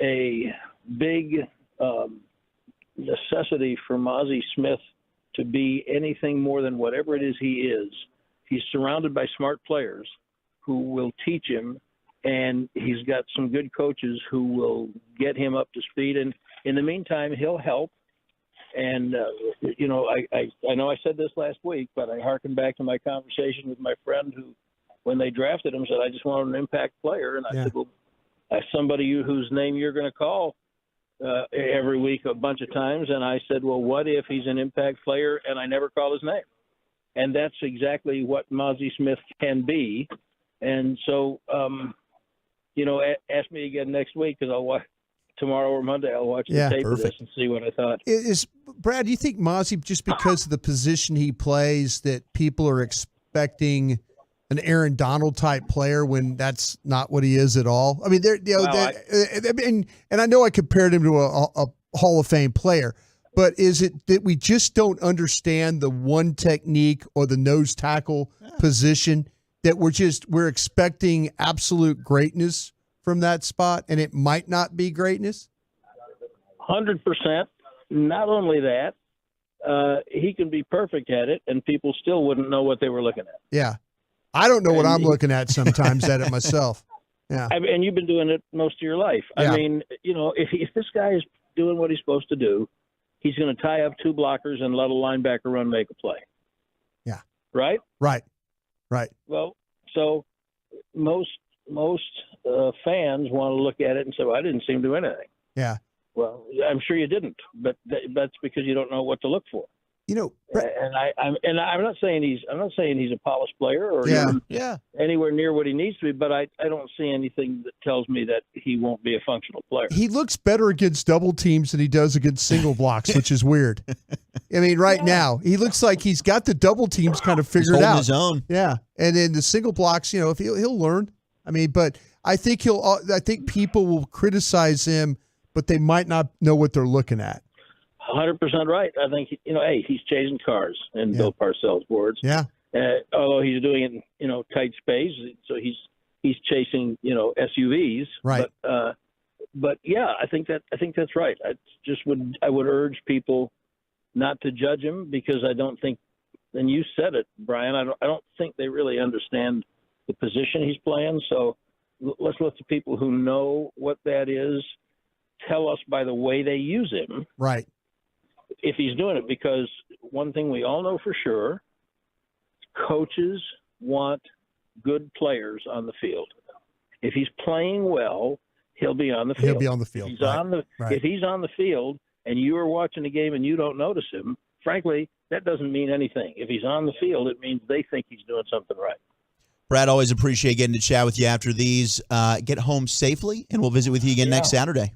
a big necessity for Mozzie Smith to be anything more than whatever it is he is. He's surrounded by smart players who will teach him, and he's got some good coaches who will get him up to speed. And in the meantime, he'll help. And, I know I said this last week, but I hearken back to my conversation with my friend who, when they drafted him, said, I just wanted an impact player. And I said, well, as somebody whose name you're going to call every week a bunch of times. And I said, well, what if he's an impact player and I never call his name? And that's exactly what Mozzie Smith can be. And so, ask me again next week because I'll watch tomorrow or Monday. I'll watch the tape of this and see what I thought. Brad, do you think Mozzie, just because of the position he plays, that people are expecting an Aaron Donald type player when that's not what he is at all. I mean, and I know I compared him to a Hall of Fame player, but is it that we just don't understand the one technique or the nose tackle position that we're expecting absolute greatness from that spot, and it might not be greatness? 100%. Not only that, he can be perfect at it, and people still wouldn't know what they were looking at. Yeah. I don't know what I'm looking at sometimes at it myself. Yeah. And you've been doing it most of your life. Yeah. I mean, if this guy is doing what he's supposed to do, he's going to tie up two blockers and let a linebacker run make a play. Yeah. Right? Right. Well, so most fans want to look at it and say, well, I didn't see him do anything. Yeah. Well, I'm sure you didn't, but that's because you don't know what to look for. And I'm not saying he's a polished player or even anywhere near what he needs to be, but I don't see anything that tells me that he won't be a functional player. He looks better against double teams than he does against single blocks, which is weird. I mean, now he looks like he's got the double teams kind of figured out. His own. Yeah, and then the single blocks, if he'll learn. I mean, but I think people will criticize him, but they might not know what they're looking at. 100% right. I think, he's chasing cars in Bill Parcells' words. Yeah. Although he's doing it in, tight space, so he's chasing, SUVs. Right. But yeah, I think that's right. I would urge people not to judge him because I don't think, and you said it, Brian, I don't think they really understand the position he's playing. So let's let the people who know what that is tell us by the way they use him. Right. If he's doing it, because one thing we all know for sure, coaches want good players on the field. If he's playing well, he'll be on the field. He'll be on the field. If he's on the field and you are watching the game and you don't notice him, frankly, that doesn't mean anything. If he's on the field, it means they think he's doing something right. Brad, always appreciate getting to chat with you after these. Get home safely, and we'll visit with you again next Saturday.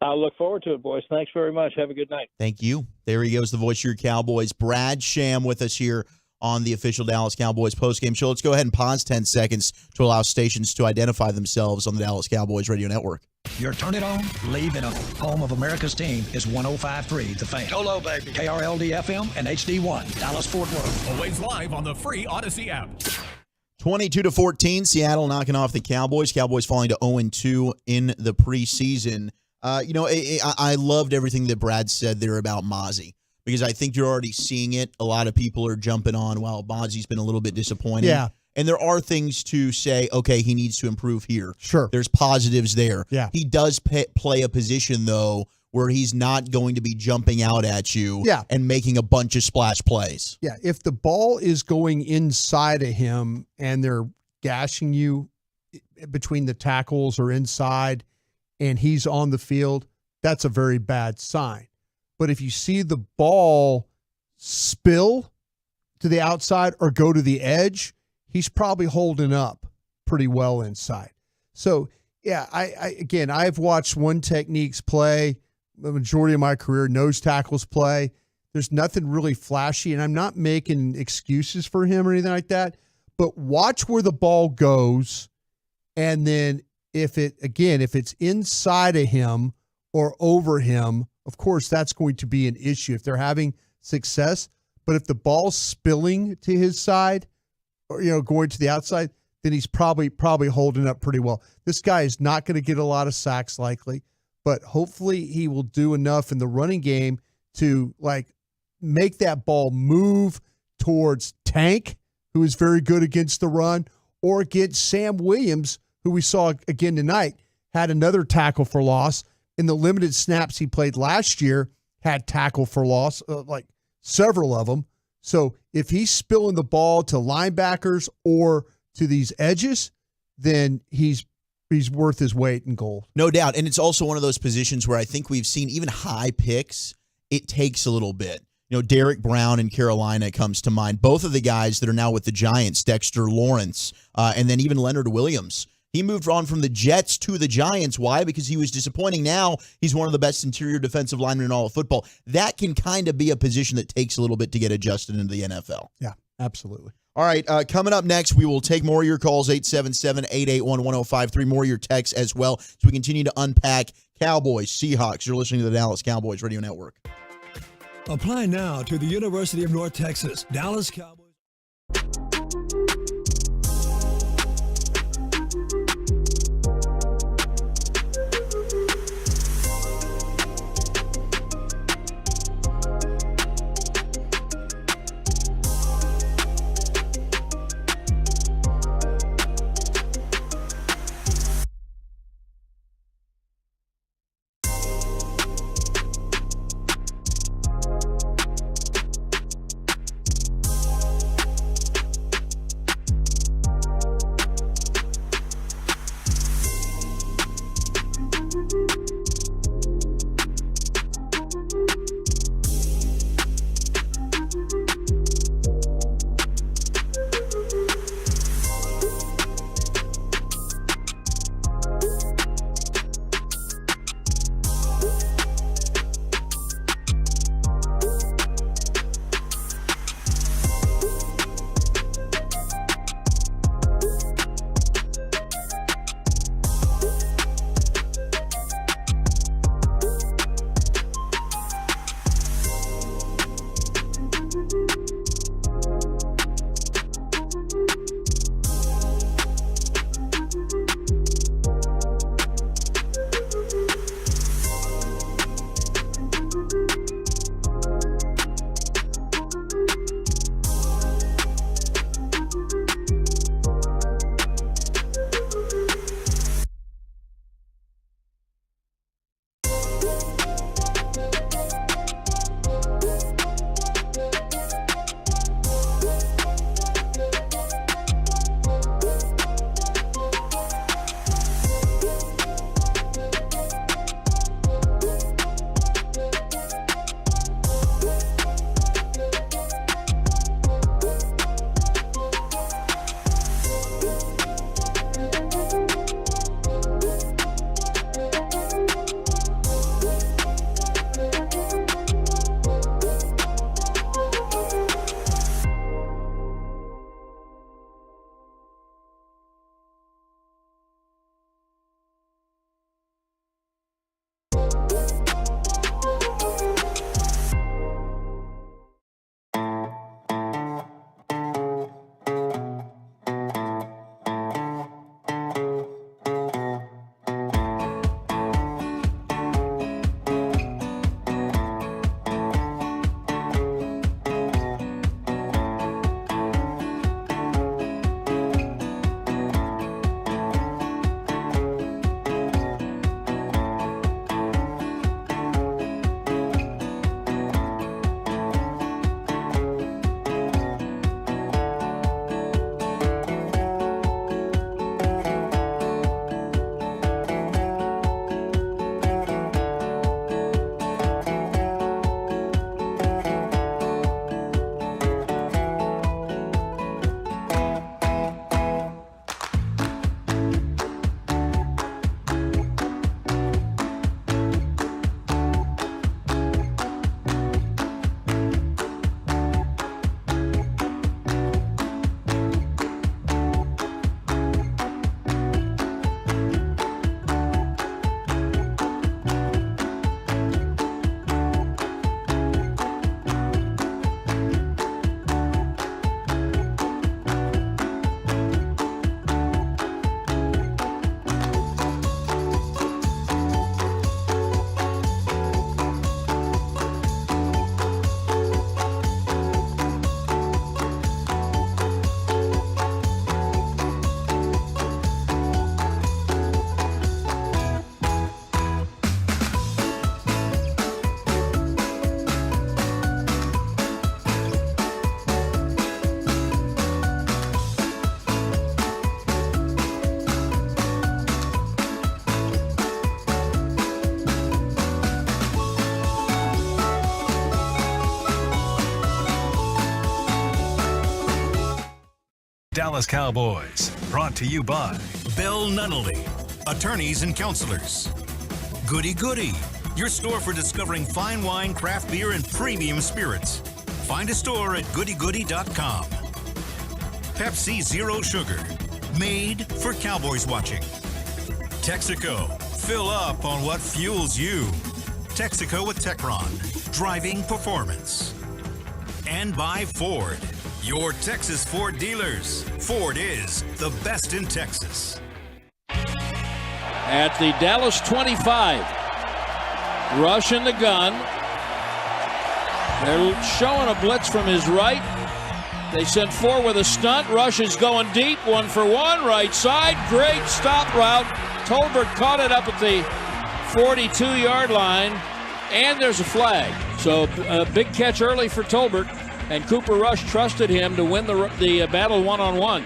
I'll look forward to it, boys. Thanks very much. Have a good night. Thank you. There he goes, the voice of your Cowboys, Brad Sham, with us here on the official Dallas Cowboys postgame show. Let's go ahead and pause 10 seconds to allow stations to identify themselves on the Dallas Cowboys radio network. Your turn it on, leave it on. Home of America's team is 105.3 The Fan. Hello, baby. KRLD FM and HD1, Dallas Fort Worth. Always live on the free Odyssey app. 22-14, Seattle knocking off the Cowboys. Cowboys falling to 0-2 in the preseason. I loved everything that Brad said there about Mozzie, because I think you're already seeing it. A lot of people are jumping on, well, Mozzie's been a little bit disappointing. Yeah. And there are things to say, okay, he needs to improve here. Sure. There's positives there. Yeah. He does play a position, though, where he's not going to be jumping out at you and making a bunch of splash plays. Yeah, if the ball is going inside of him and they're gashing you between the tackles or inside and he's on the field, that's a very bad sign. But if you see the ball spill to the outside or go to the edge, he's probably holding up pretty well inside. So, yeah, I've watched one techniques play the majority of my career, nose tackles play. There's nothing really flashy, and I'm not making excuses for him or anything like that. But watch where the ball goes, and then if it's inside of him or over him, of course that's going to be an issue if they're having success. But if the ball's spilling to his side, or going to the outside, then he's probably holding up pretty well. This guy is not going to get a lot of sacks likely, but hopefully he will do enough in the running game to make that ball move towards Tank, who is very good against the run, or against Sam Williams, who we saw again tonight, had another tackle for loss. In the limited snaps he played last year, had tackle for loss, several of them. So if he's spilling the ball to linebackers or to these edges, then he's worth his weight in gold. No doubt. And it's also one of those positions where I think we've seen even high picks, it takes a little bit. Derek Brown in Carolina comes to mind. Both of the guys that are now with the Giants, Dexter Lawrence, and then even Leonard Williams. He moved on from the Jets to the Giants. Why? Because he was disappointing. Now he's one of the best interior defensive linemen in all of football. That can kind of be a position that takes a little bit to get adjusted into the NFL. Yeah, absolutely. All right, coming up next, we will take more of your calls, 877-881-1053, more of your texts as well, as we continue to unpack Cowboys, Seahawks. You're listening to the Dallas Cowboys Radio Network. Apply now to the University of North Texas, Dallas Cowboys. Dallas Cowboys, brought to you by Bell Nunnally, attorneys and counselors. Goody Goody, your store for discovering fine wine, craft beer, and premium spirits. Find a store at goodygoody.com. Pepsi Zero Sugar, made for Cowboys watching. Texaco, fill up on what fuels you. Texaco with Techron, driving performance. And by Ford, your Texas Ford dealers. Ford is the best in Texas. At the Dallas 25, Rush in the gun. They're showing a blitz from his right. They send 4 with a stunt. Rush is going deep, 1-for-1, right side. Great stop route. Tolbert caught it up at the 42-yard line, and there's a flag. So a big catch early for Tolbert, and Cooper Rush trusted him to win the battle one-on-one.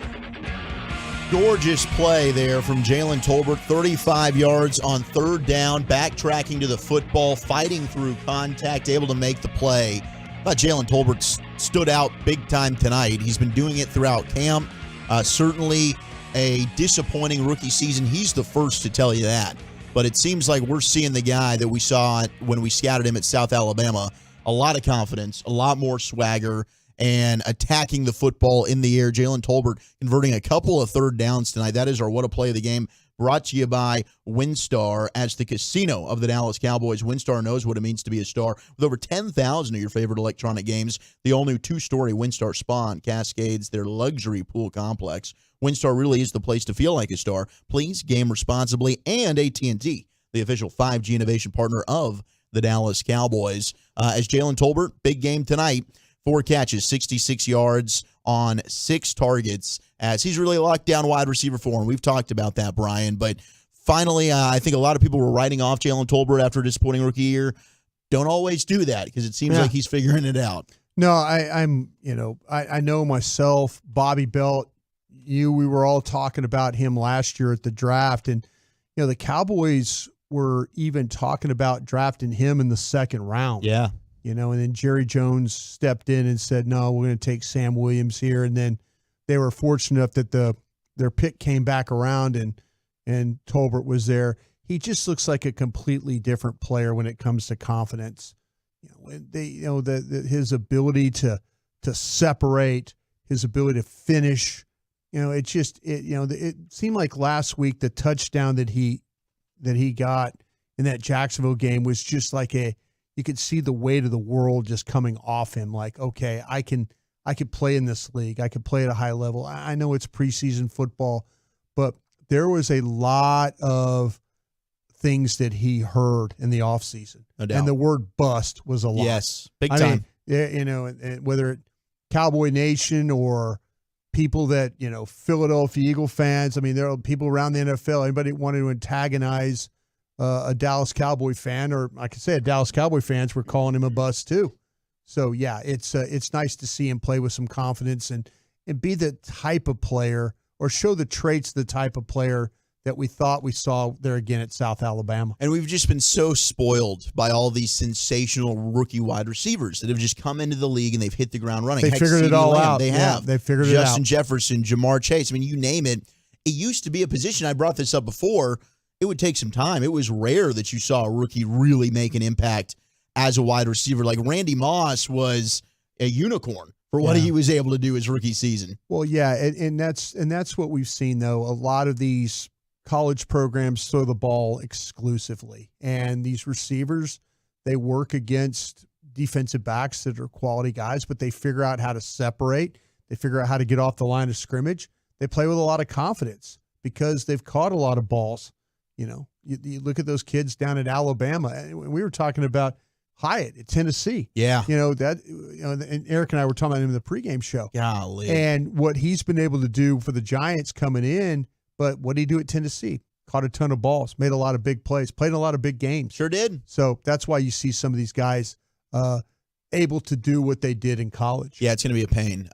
Gorgeous play there from Jalen Tolbert, 35 yards on third down, backtracking to the football, fighting through contact, able to make the play. I thought Jalen Tolbert stood out big time tonight. He's been doing it throughout camp. Certainly a disappointing rookie season. He's the first to tell you that. But it seems like we're seeing the guy that we saw when we scouted him at South Alabama. A lot of confidence, a lot more swagger, and attacking the football in the air. Jalen Tolbert converting a couple of third downs tonight. That is our What a Play of the Game, brought to you by WinStar as the casino of the Dallas Cowboys. WinStar knows what it means to be a star. With over 10,000 of your favorite electronic games, the all-new 2-story WinStar Spa cascades their luxury pool complex. WinStar really is the place to feel like a star. Please game responsibly. And AT&T, the official 5G innovation partner of the Dallas Cowboys. As Jalen Tolbert, big game tonight. 4 catches, 66 yards on 6 targets, as he's really a lockdown wide receiver for him. We've talked about that, Brian. But finally, I think a lot of people were writing off Jalen Tolbert after a disappointing rookie year. Don't always do that, because it seems like he's figuring it out. No, I know myself, Bobby Belt, we were all talking about him last year at the draft. And, the Cowboys were even talking about drafting him in the second round. Yeah. And then Jerry Jones stepped in and said, no, we're going to take Sam Williams here. And then they were fortunate enough that their pick came back around and Tolbert was there. He just looks like a completely different player when it comes to confidence. His ability to separate, his ability to finish. It seemed like last week the touchdown that he got in that Jacksonville game was just like you could see the weight of the world just coming off him. Like, okay, I can play in this league. I can play at a high level. I know it's preseason football, but there was a lot of things that he heard in the offseason. No doubt. And the word bust was a lot. Yes, big time. And whether it Cowboy Nation or people that, Philadelphia Eagle fans, there are people around the NFL, anybody wanted to antagonize a Dallas Cowboy fan, or I could say a Dallas Cowboy fans were calling him a bust too. So yeah, it's nice to see him play with some confidence and be the type of player, or show the traits of the type of player that we thought we saw there again at South Alabama. And we've just been so spoiled by all these sensational rookie wide receivers that have just come into the league and they've hit the ground running. They figured it all out. They have. They figured it out. Justin Jefferson, Jamar Chase. You name it. It used to be a position, I brought this up before, it would take some time. It was rare that you saw a rookie really make an impact as a wide receiver. Like Randy Moss was a unicorn for what he was able to do his rookie season. Well, yeah, and that's what we've seen, though. A lot of these college programs throw the ball exclusively, and these receivers, they work against defensive backs that are quality guys, but they figure out how to separate. They figure out how to get off the line of scrimmage. They play with a lot of confidence because they've caught a lot of balls. You look at those kids down at Alabama, and we were talking about Hyatt at Tennessee. Yeah. And Eric and I were talking about him in the pregame show. Golly. And what he's been able to do for the Giants coming in, but what did he do at Tennessee? Caught a ton of balls, made a lot of big plays, played in a lot of big games. Sure did. So that's why you see some of these guys able to do what they did in college. Yeah, it's going to be a pain.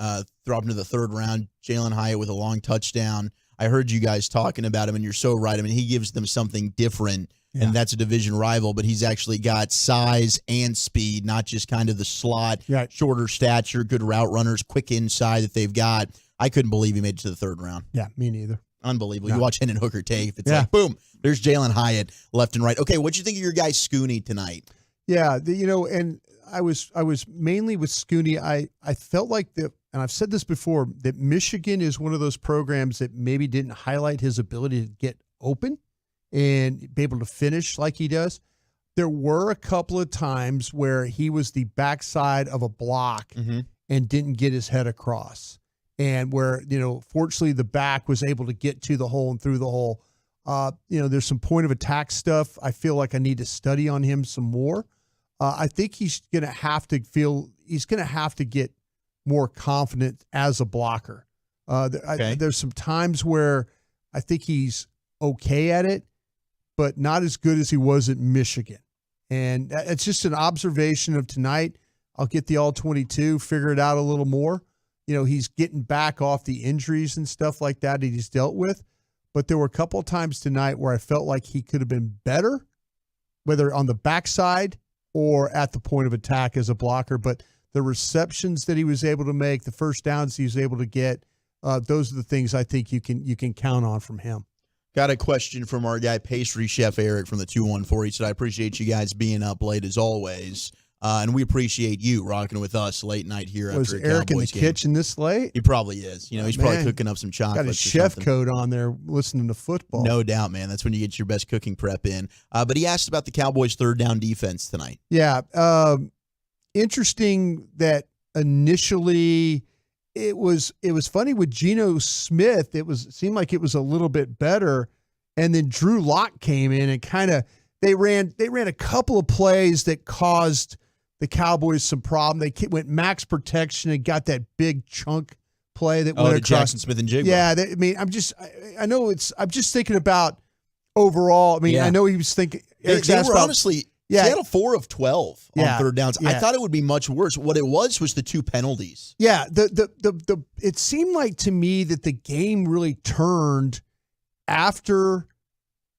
Throw up into the third round, Jalen Hyatt with a long touchdown. I heard you guys talking about him, and you're so right. He gives them something different, and that's a division rival, but he's actually got size and speed, not just kind of the slot, shorter stature, good route runners, quick inside that they've got. I couldn't believe he made it to the third round. Yeah, me neither. Unbelievable. You watch Hendon Hooker tape, it's like, boom, there's Jalen Hyatt left and right. Okay, what'd you think of your guy Scooney tonight? Yeah, and I was mainly with Scooney. I felt like and I've said this before, that Michigan is one of those programs that maybe didn't highlight his ability to get open and be able to finish like he does. There were a couple of times where he was the backside of a block and didn't get his head across. And where, fortunately the back was able to get to the hole and through the hole. There's some point of attack stuff. I feel like I need to study on him some more. I think he's going to have to get more confident as a blocker. There's some times where I think he's okay at it, but not as good as he was at Michigan. And it's just an observation of tonight. I'll get the all-22, figure it out a little more. He's getting back off the injuries and stuff like that he's dealt with. But there were a couple of times tonight where I felt like he could have been better, whether on the backside or at the point of attack as a blocker. But the receptions that he was able to make, the first downs he was able to get, those are the things I think you can count on from him. Got a question from our guy, Pastry Chef Eric from the 214. He said, I appreciate you guys being up late as always. And we appreciate you rocking with us late night here after a Cowboys game. Was Eric in the kitchen this late? He probably is. He's probably cooking up some chocolate. Got a chef coat on there listening to football. No doubt, man. That's when you get your best cooking prep in. But he asked about the Cowboys' third down defense tonight. Yeah. Interesting that initially it was funny with Geno Smith. It seemed like it was a little bit better. And then Drew Lock came in and kind of they ran a couple of plays that caused the Cowboys some problem. They went max protection and got that big chunk play that went across. Jackson Smith and Jigba. Yeah, I know I'm just thinking about overall. I know he was thinking. They were honestly Seattle 4 of 12 on third downs. I thought it would be much worse. What it was the two penalties. Yeah, it seemed like to me that the game really turned after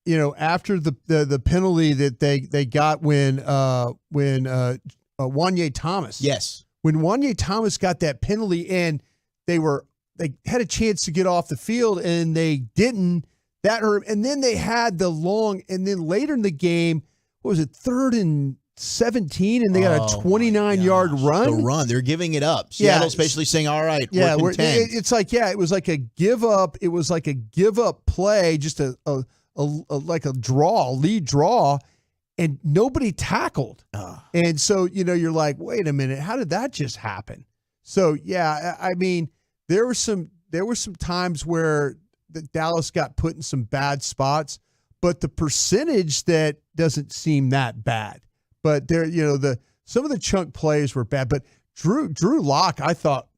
the penalty that they got when Wanye Thomas. Yes. When Wanye Thomas got that penalty and they had a chance to get off the field and they didn't, that hurt. And then they had and then later in the game, what was it, 3rd and 17, and they got a 29-yard run? The run. They're giving it up. Seattle's basically saying, all right, we're content. It's like, it was like a give up. It was like a give up play, just like a lead draw, and nobody tackled. And so, you're like, wait a minute, how did that just happen? So, there were some times where the Dallas got put in some bad spots, but the percentage that doesn't seem that bad. But there, some of the chunk plays were bad. But Drew Lock, I thought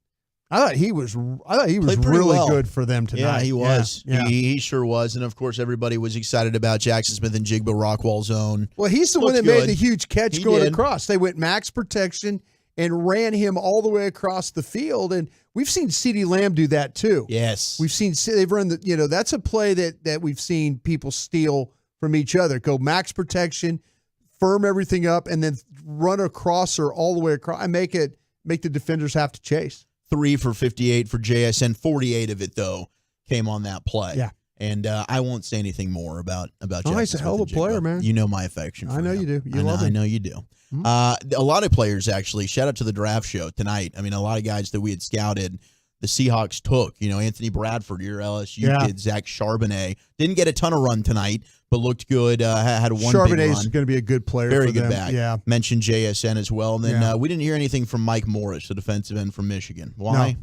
he was really good for them tonight. Yeah, he was. Yeah. He sure was. And of course, everybody was excited about Jackson Smith and Jigba Rockwall zone. Well, he's the one that made the huge catch going across. They went max protection and ran him all the way across the field. And we've seen CeeDee Lamb do that too. Yes. We've seen they've run that's a play that we've seen people steal from each other. Go max protection, firm everything up, and then run across or all the way across and make the defenders have to chase. 3 for 58 for JSN. 48 of it, though, came on that play. Yeah. And I won't say anything more about Jackson he's a hell of a player, man. You know my affection for him. I know you do. I know you do. Mm-hmm. A lot of players, actually, shout out to the draft show tonight. A lot of guys that we had scouted, the Seahawks took. Anthony Bradford, your LSU kid, Zach Charbonnet. Didn't get a ton of run tonight, but looked good. Had one big run. Charbonnet's going to be a good player. Very for good them. back. Yeah. Mentioned JSN as well. And then we didn't hear anything from Mike Morris, the defensive end from Michigan. Why? No.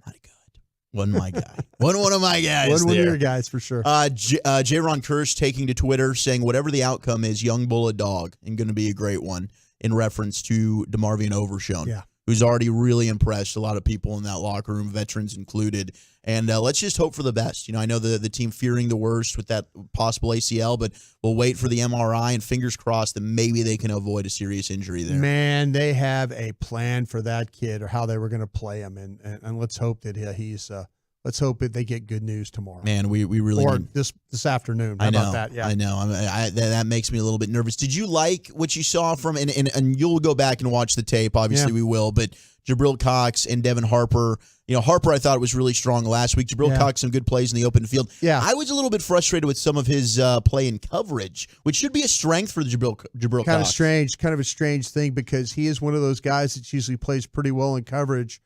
Not good. Wasn't my guy. Wasn't one of my guys. One of your guys for sure. J-Ron Kirsch taking to Twitter saying, whatever the outcome is, young bullet dog, and going to be a great one in reference to DeMarvion Overshown, who's already really impressed a lot of people in that locker room, veterans included. And let's just hope for the best. I know the team fearing the worst with that possible ACL, but we'll wait for the MRI and fingers crossed that maybe they can avoid a serious injury there. Man, they have a plan for that kid or how they were going to play him, and let's hope that let's hope that they get good news tomorrow. Man, we really or this afternoon. How about that? Yeah, I know. That makes me a little bit nervous. Did you like what you saw from and you'll go back and watch the tape? Obviously, we will. But Jabril Cox and Devin Harper. Harper, I thought was really strong last week. Jabril Cox, some good plays in the open field. Yeah. I was a little bit frustrated with some of his play in coverage, which should be a strength for Jabril Cox. Kind of a strange thing because he is one of those guys that usually plays pretty well in coverage.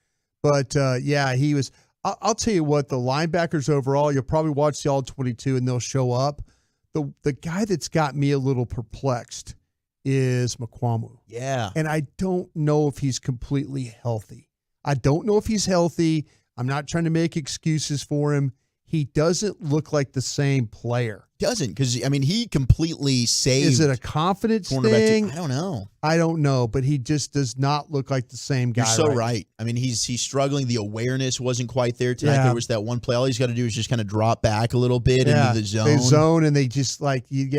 But, yeah, he was – I'll tell you what, the linebackers overall, you'll probably watch the All-22 and they'll show up. The guy that's got me a little perplexed is McCwamu. Yeah. And I don't know if he's completely healthy. I don't know if he's healthy. I'm not trying to make excuses for him. He doesn't look like the same player. Doesn't, because, I mean, he completely saved. Is it a confidence thing? I don't know. I don't know, but he just does not look like the same guy. You're so right. I mean, he's struggling. The awareness wasn't quite there tonight. Yeah. There was that one play. All he's got to do is just kind of drop back a little bit into the zone. They zone, and they just like you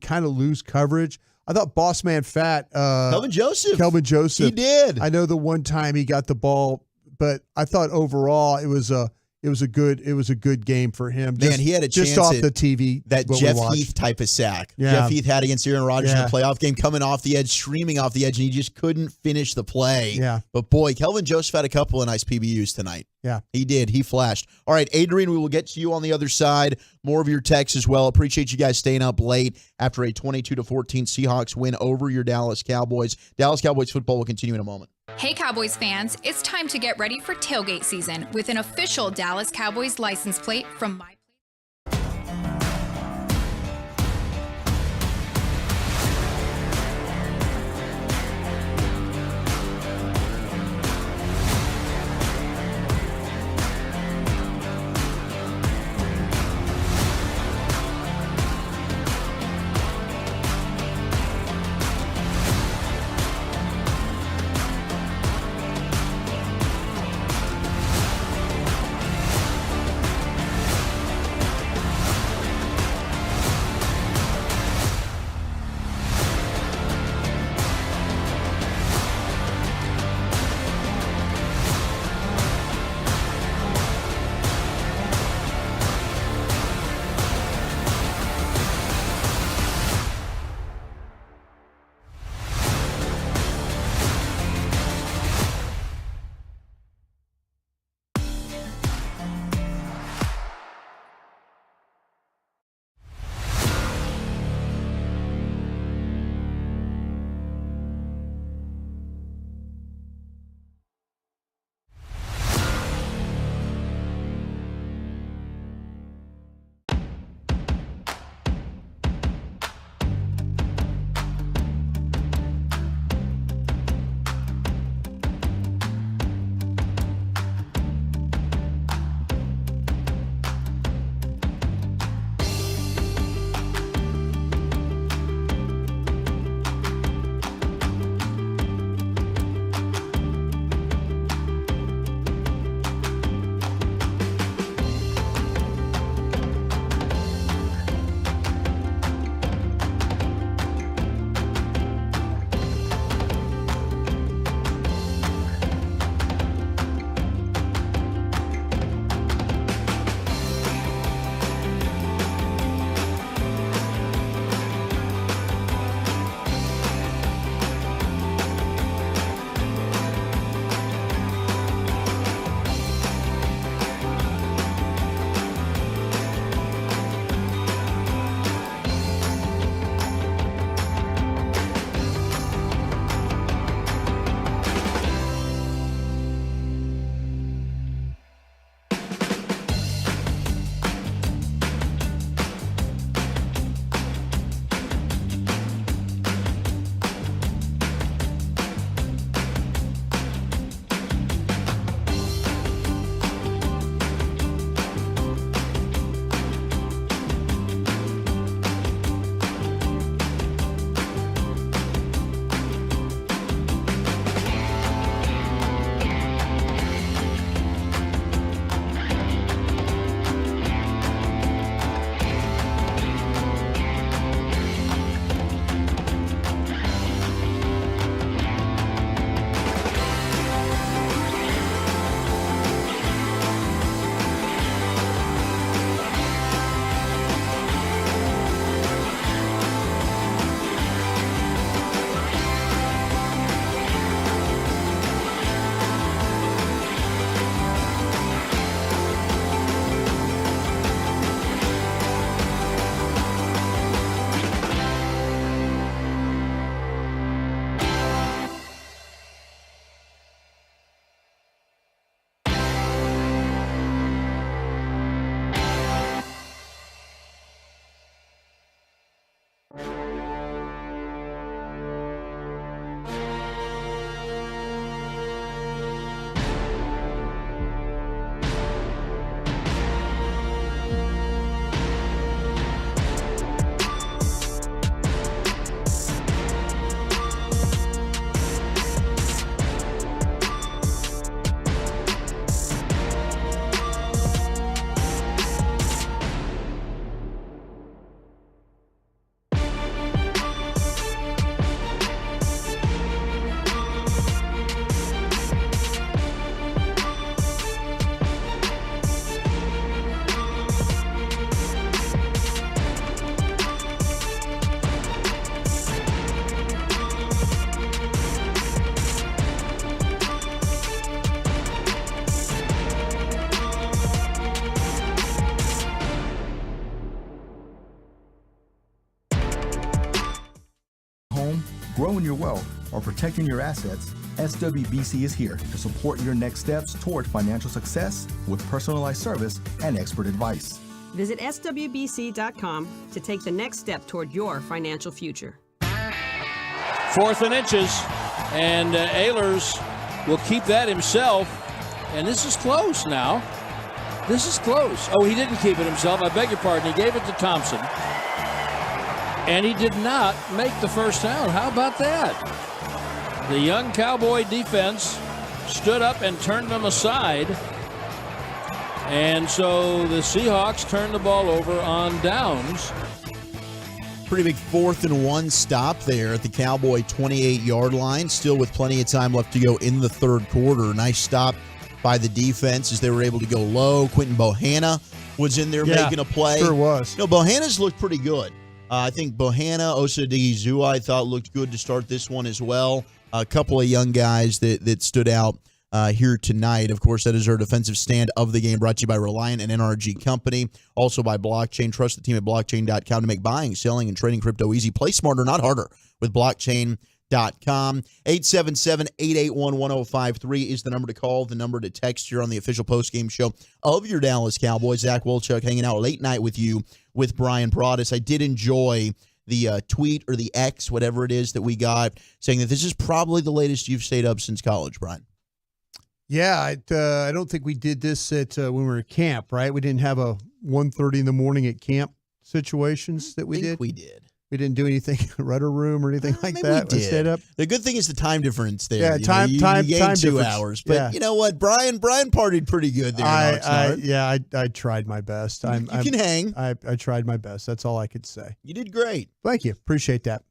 kind of lose coverage. I thought Boss Man Fat, Kelvin Joseph. He did. I know the one time he got the ball, but I thought overall it was a good game for him. Man, he had a chance just off the TV. That Jeff Heath type of sack. Yeah. Jeff Heath had against Aaron Rodgers in the playoff game, coming off the edge, streaming off the edge, and he just couldn't finish the play. Yeah. But boy, Kelvin Joseph had a couple of nice PBUs tonight. Yeah. He did. He flashed. All right, Adrian, we will get to you on the other side. More of your texts as well. Appreciate you guys staying up late after a 22-14 Seahawks win over your Dallas Cowboys. Dallas Cowboys football will continue in a moment. Hey Cowboys fans, it's time to get ready for tailgate season with an official Dallas Cowboys license plate from My growing your wealth, or protecting your assets, SWBC is here to support your next steps toward financial success with personalized service and expert advice. Visit SWBC.com to take the next step toward your financial future. 4th and inches, and Ehlers will keep that himself, and this is close now. This is close. Oh, he didn't keep it himself. I beg your pardon. He gave it to Thompson, and he did not make the first down. How about that? The young Cowboy defense stood up and turned them aside, and so the Seahawks turned the ball over on downs. Pretty big 4th and 1 stop there at the Cowboy 28-yard line, still with plenty of time left to go in the third quarter. Nice stop by the defense as they were able to go low. Quentin Bohanna was in there making a play. Sure was. No, Bohanna's looked pretty good. I think Bohanna, Osadezua, I thought looked good to start this one as well. A couple of young guys that stood out here tonight. Of course, that is our defensive stand of the game, brought to you by Reliant and NRG Company. Also by Blockchain. Trust the team at blockchain.com to make buying, selling, and trading crypto easy. Play smarter, not harder with blockchain.com. 877-881-1053 is the number to call, the number to text here on the official postgame show of your Dallas Cowboys. Zach Wolchuk hanging out late night with you with Brian Broaddus. I did enjoy the tweet or the X, whatever it is that we got, saying that this is probably the latest you've stayed up since college, Brian. Yeah, I don't think we did this at when we were at camp, right? We didn't have a 1:30 in the morning at camp situations that we did. We did. We didn't do anything rudder room or anything like maybe that. We did. Stayed up. The good thing is the time difference there. Yeah, you time gained time 2 difference. hours. But yeah. you know what? Brian partied pretty good there. I tried my best. You can hang. I tried my best. That's all I could say. You did great. Thank you. Appreciate that.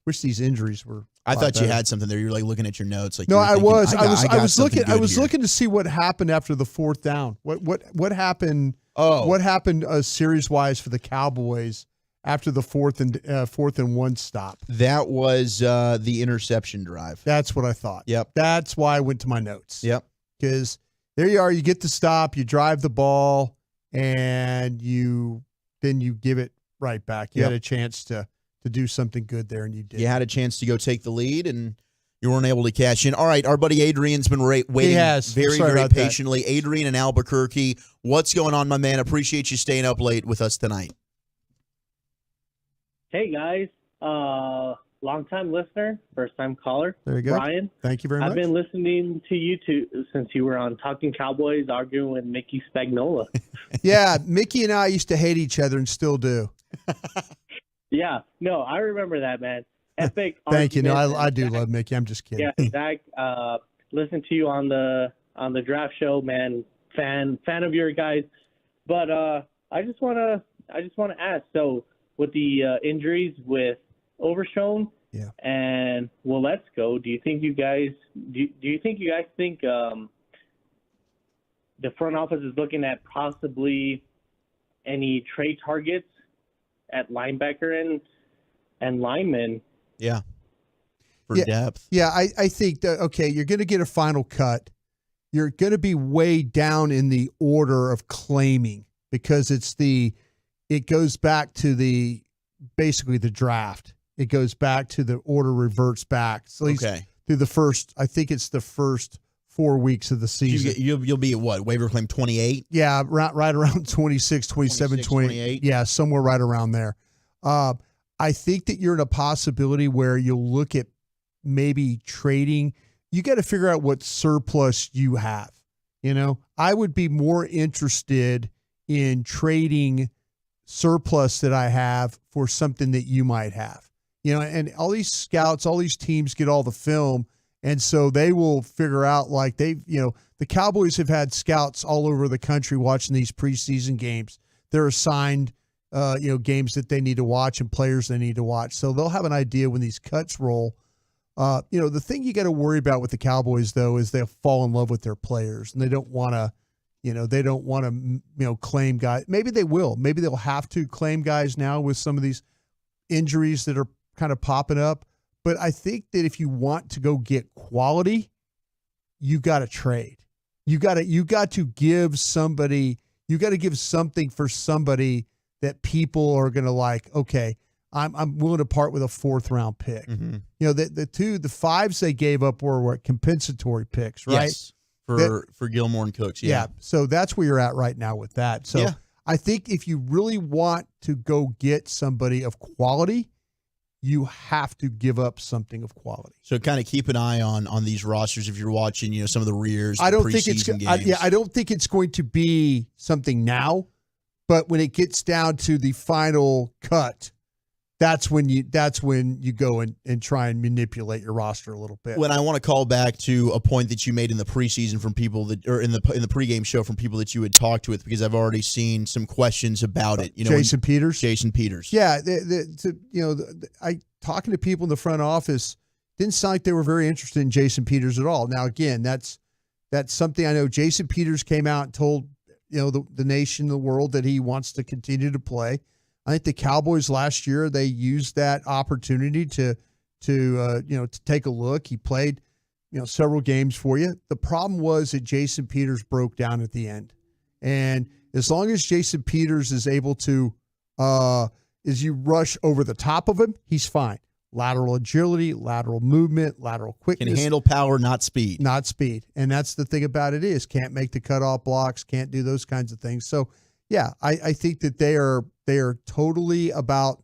Wish these injuries were. I thought you had something there. You were like looking at your notes. Like no, I was. I was looking. I was here. looking to see what happened after the 4th down. What happened? Oh, what happened series wise for the Cowboys after the 4th and 1 stop? That was the interception drive. That's what I thought. Yep. That's why I went to my notes. Yep. Because there you are. You get the stop. You drive the ball, and then you give it right back. You had a chance to do something good there, and you did. You had a chance to go take the lead, and you weren't able to cash in. All right, our buddy Adrian's been waiting very patiently. That. Adrian in Albuquerque, what's going on, my man? Appreciate you staying up late with us tonight. Hey, guys. Long-time listener, first-time caller. There you go. Brian. Thank you very much. I've been listening to you since you were on Talking Cowboys, arguing with Mickey Spagnola. Yeah, Mickey and I used to hate each other and still do. Yeah, no, I remember that, man. Epic. Thank you. No, I do love Mickey. I'm just kidding. Yeah, Zach, listen to you on the draft show, man. Fan of your guys. But I just want to ask. So with the injuries with Overshown and Let's Go, do you think you guys think the front office is looking at possibly any trade targets at linebacker and lineman? Yeah. For depth. Yeah, I think that, okay, you're going to get a final cut. You're going to be way down in the order of claiming because it goes back to basically the draft. It goes back to the order reverts back. So through the first 4 weeks of the season. You'll be at what? Waiver claim 28? Yeah, right around 26, 27, 28. Yeah, somewhere right around there. I think that you're in a possibility where you'll look at maybe trading. You got to figure out what surplus you have. You know, I would be more interested in trading surplus that I have for something that you might have. You know, and all these scouts, all these teams get all the film. And so they will figure out the Cowboys have had scouts all over the country watching these preseason games. They're assigned, games that they need to watch and players they need to watch. So they'll have an idea when these cuts roll. The thing you got to worry about with the Cowboys, though, is they'll fall in love with their players and they don't want to, claim guys. Maybe they will. Maybe they'll have to claim guys now with some of these injuries that are kind of popping up. But I think that if you want to go get quality, you got to trade. You got to give somebody. You got to give something for somebody that people are going to like. Okay, I'm willing to part with a 4th-round pick. Mm-hmm. You know, the fives they gave up were compensatory picks, right? Yes, for Gilmore and Cooks. Yeah. So that's where you're at right now with that. So I think if you really want to go get somebody of quality, you have to give up something of quality. So kind of keep an eye on these rosters if you're watching, you know, some of the rears. I don't think games. I don't think it's going to be something now, but when it gets down to the final cut, that's when you go and try and manipulate your roster a little bit. When I want to call back to a point that you made in the preseason from people that, or in the pregame show from people that you had talked with, because I've already seen some questions about it. You know, Jason Peters. Yeah, I talking to people in the front office, didn't sound like they were very interested in Jason Peters at all. Now again, that's something I know. Jason Peters came out and told the nation, the world, that he wants to continue to play. I think the Cowboys last year, they used that opportunity to take a look. He played, several games for you. The problem was that Jason Peters broke down at the end. And as long as Jason Peters is able to, as you rush over the top of him, he's fine. Lateral agility, lateral movement, lateral quickness. Can handle power, not speed. Not speed. And that's the thing about it is can't make the cutoff blocks, can't do those kinds of things. So, yeah, I think that they are totally about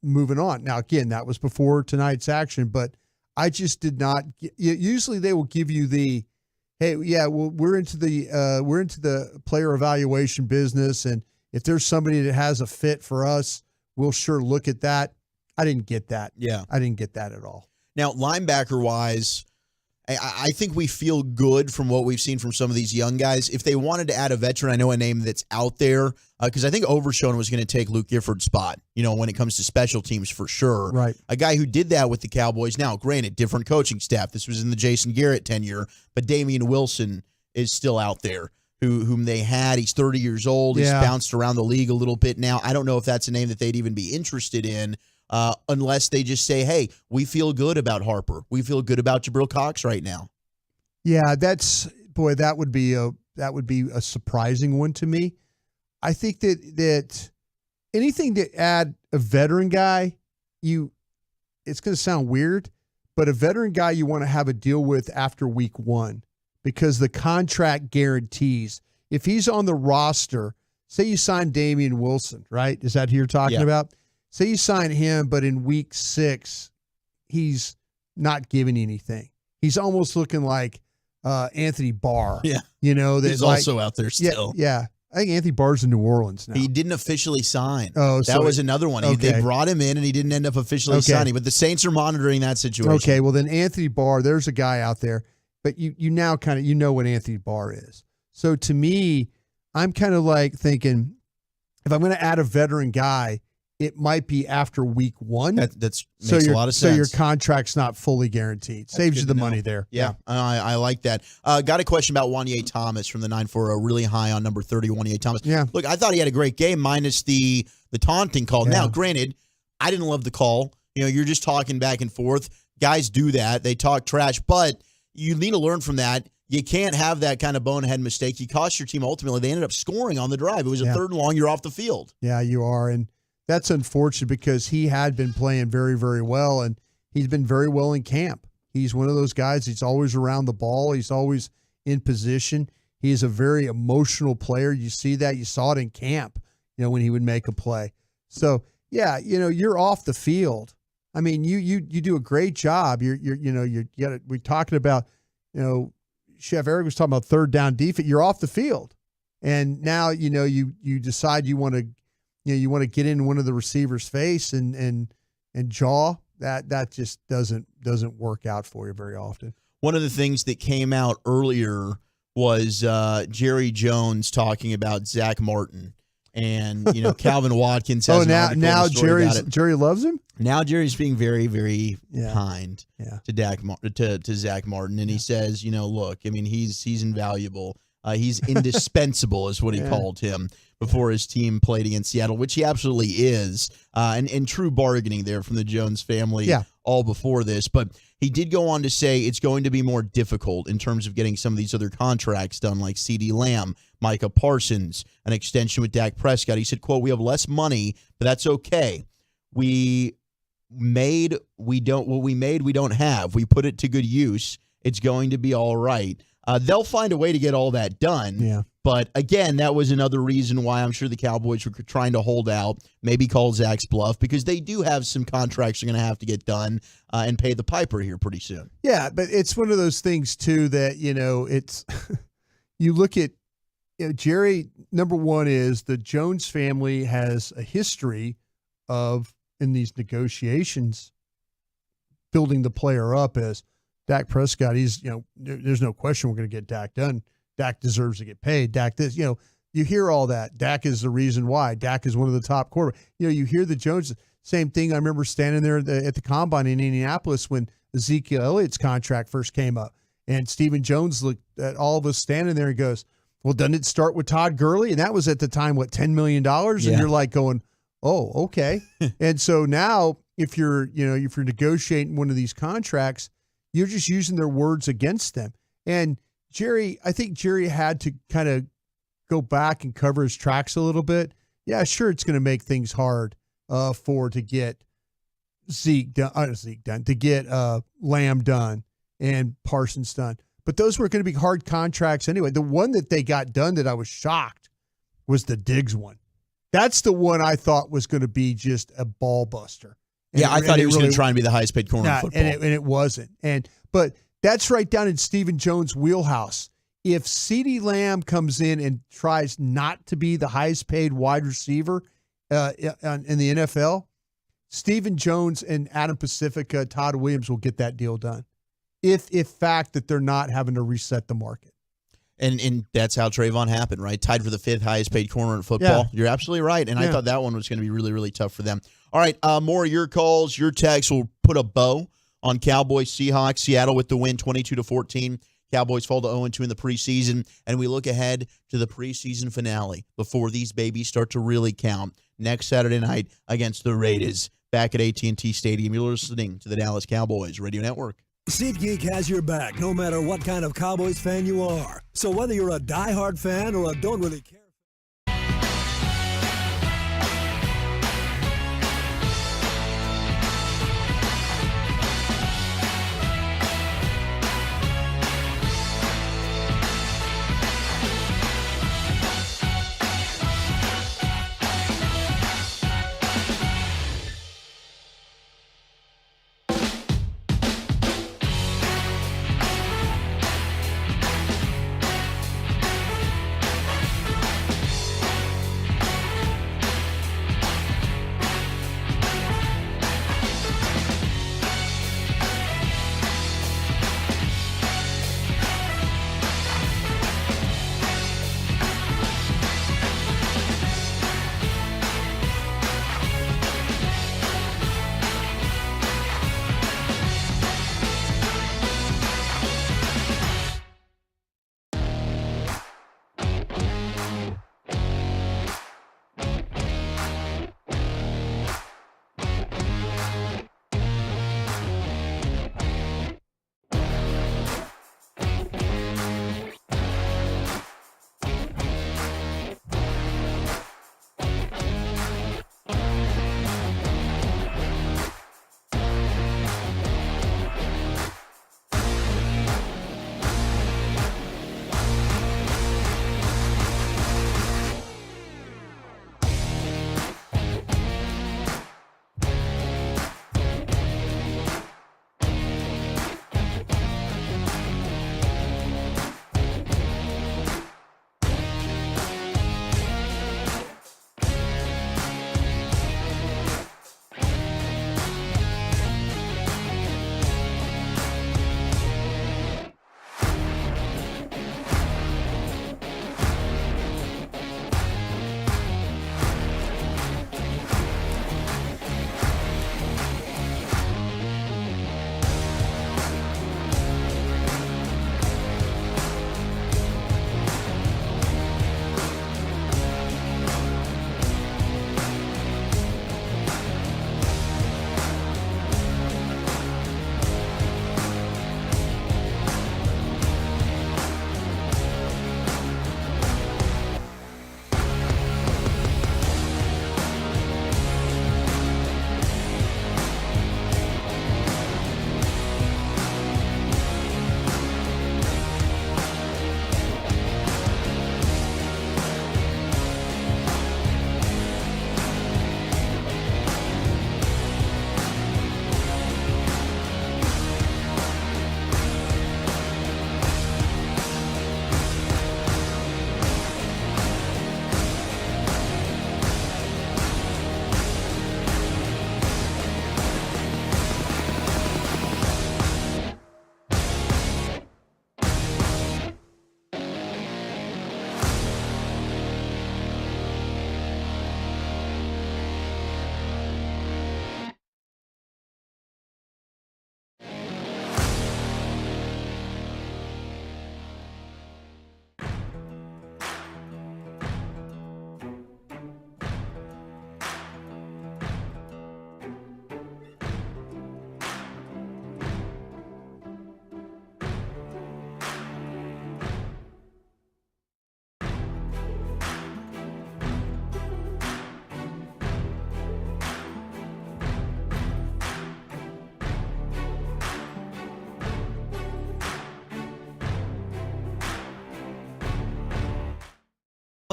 moving on. Now, again, that was before tonight's action, but I just did not. Usually, they will give you the, hey, yeah, well, we're into the player evaluation business, and if there's somebody that has a fit for us, we'll sure look at that. I didn't get that. Yeah, I didn't get that at all. Now, linebacker wise, I think we feel good from what we've seen from some of these young guys. If they wanted to add a veteran, I know a name that's out there because I think Overshown was going to take Luke Gifford's spot, when it comes to special teams for sure. Right. A guy who did that with the Cowboys. Now, granted, different coaching staff. This was in the Jason Garrett tenure, but Damian Wilson is still out there, whom they had. He's 30 years old. He's bounced around the league a little bit now. I don't know if that's a name that they'd even be interested in. Unless they just say, hey, we feel good about Harper. We feel good about Jabril Cox right now. Yeah, that would be a surprising one to me. I think that anything to add a veteran guy, it's going to sound weird, but a veteran guy you want to have a deal with after week 1 because the contract guarantees. If he's on the roster, say you sign Damian Wilson, right? Is that who you're talking about? Say you sign him, but in week 6, he's not giving anything. He's almost looking like Anthony Barr. Yeah. He's also out there still. Yeah. I think Anthony Barr's in New Orleans now. He didn't officially sign. Oh, that was another one. Okay. They brought him in, and he didn't end up officially signing. But the Saints are monitoring that situation. Okay, well then Anthony Barr, there's a guy out there, but you now kind of know what Anthony Barr is. So to me, I'm kind of like thinking, if I'm going to add a veteran guy, it might be after week 1. That makes a lot of sense. So your contract's not fully guaranteed. Saves you the money there. Yeah. I like that. Got a question about Wanye Thomas from the 940, really high on number 30, Wanye Thomas. Yeah. Look, I thought he had a great game minus the taunting call. Yeah. Now, granted, I didn't love the call. You're just talking back and forth. Guys do that. They talk trash, but you need to learn from that. You can't have that kind of bonehead mistake. You cost your team ultimately. They ended up scoring on the drive. It was a 3rd and long. You're off the field. Yeah, you are. And that's unfortunate because he had been playing very, very well, and he's been very well in camp. He's one of those guys. He's always around the ball. He's always in position. He is a very emotional player. You see that. You saw it in camp, when he would make a play. So, yeah, you're off the field. I mean, you do a great job. We're talking about, Chef Eric was talking about 3rd down defense. You're off the field, and now you decide you want to. You want to get in one of the receivers' face and jaw. That just doesn't work out for you very often. One of the things that came out earlier was Jerry Jones talking about Zach Martin and Calvin Watkins. Has now Jerry loves him. Now Jerry's being very, very kind to Zach Martin, and he says, look, I mean, he's invaluable. He's indispensable is what he called him before his team played against Seattle, which he absolutely is, and true bargaining there from the Jones family all before this. But he did go on to say it's going to be more difficult in terms of getting some of these other contracts done, like CeeDee Lamb, Micah Parsons, an extension with Dak Prescott. He said, quote, "We have less money, but that's okay. we don't have. We put it to good use. It's going to be all right. They'll find a way to get all that done. Yeah. But again, that was another reason why I'm sure the Cowboys were trying to hold out, maybe call Zach's bluff, because they do have some contracts they're going to have to get done and pay the piper here pretty soon. Yeah, but it's one of those things too that, it's you look at Jerry. Number one is the Jones family has a history of, in these negotiations, building the player up as Dak Prescott. He's, there's no question we're going to get Dak done. Dak deserves to get paid. Dak this, you hear all that. Dak is the reason why. Dak is one of the top quarterbacks. You hear the Jones, same thing. I remember standing there at the combine in Indianapolis when Ezekiel Elliott's contract first came up. And Stephen Jones looked at all of us standing there and goes, well, doesn't it start with Todd Gurley? And that was at the time, $10 million? And you're like going, oh, okay. And so now if you're negotiating one of these contracts, you're just using their words against them. And I think Jerry had to kind of go back and cover his tracks a little bit. Yeah, sure, it's going to make things hard to get Zeke done, to get Lamb done and Parsons done. But those were going to be hard contracts anyway. The one that they got done that I was shocked was the Diggs one. That's the one I thought was going to be just a ball buster. I thought he was going to try and be the highest paid corner in football. And it wasn't. But that's right down in Stephen Jones' wheelhouse. If CeeDee Lamb comes in and tries not to be the highest paid wide receiver in the NFL, Stephen Jones and Adam Pacifica, Todd Williams will get that deal done. If fact that they're not having to reset the market. And that's how Trayvon happened, right? Tied for the 5th highest paid corner in football. Yeah. You're absolutely right. And I thought that one was going to be really, really tough for them. All right, more of your calls, your texts. Will put a bow on Cowboys Seahawks. Seattle with the win, 22-14. Cowboys fall to 0-2 in the preseason. And we look ahead to the preseason finale before these babies start to really count. Next Saturday night against the Raiders back at AT&T Stadium. You're listening to the Dallas Cowboys Radio Network. SeatGeek has your back no matter what kind of Cowboys fan you are. So whether you're a diehard fan or a don't really care.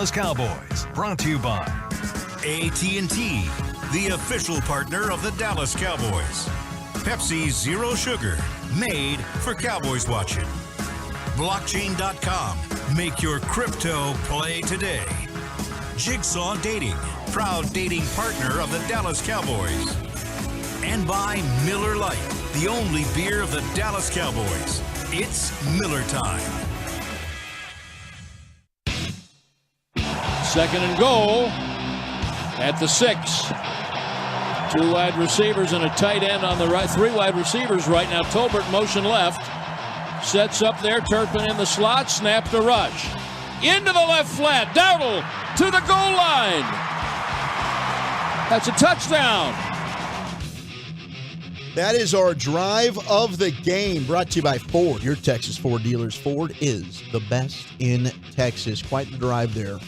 Dallas Cowboys, brought to you by AT&T, the official partner of the Dallas Cowboys. Pepsi Zero Sugar, made for Cowboys watching. Blockchain.com, make your crypto play today. Jigsaw Dating, proud dating partner of the Dallas Cowboys. And by Miller Lite, the only beer of the Dallas Cowboys. It's Miller time. Second and goal at the 6. 2 wide receivers and a tight end on the right. 3 wide receivers right now. Tolbert motion left. Sets up there. Turpin in the slot. Snap to Rush. Into the left flat. Dowdle to the goal line. That's a touchdown. That is our drive of the game, brought to you by Ford, your Texas Ford dealers. Ford is the best in Texas. Quite the drive there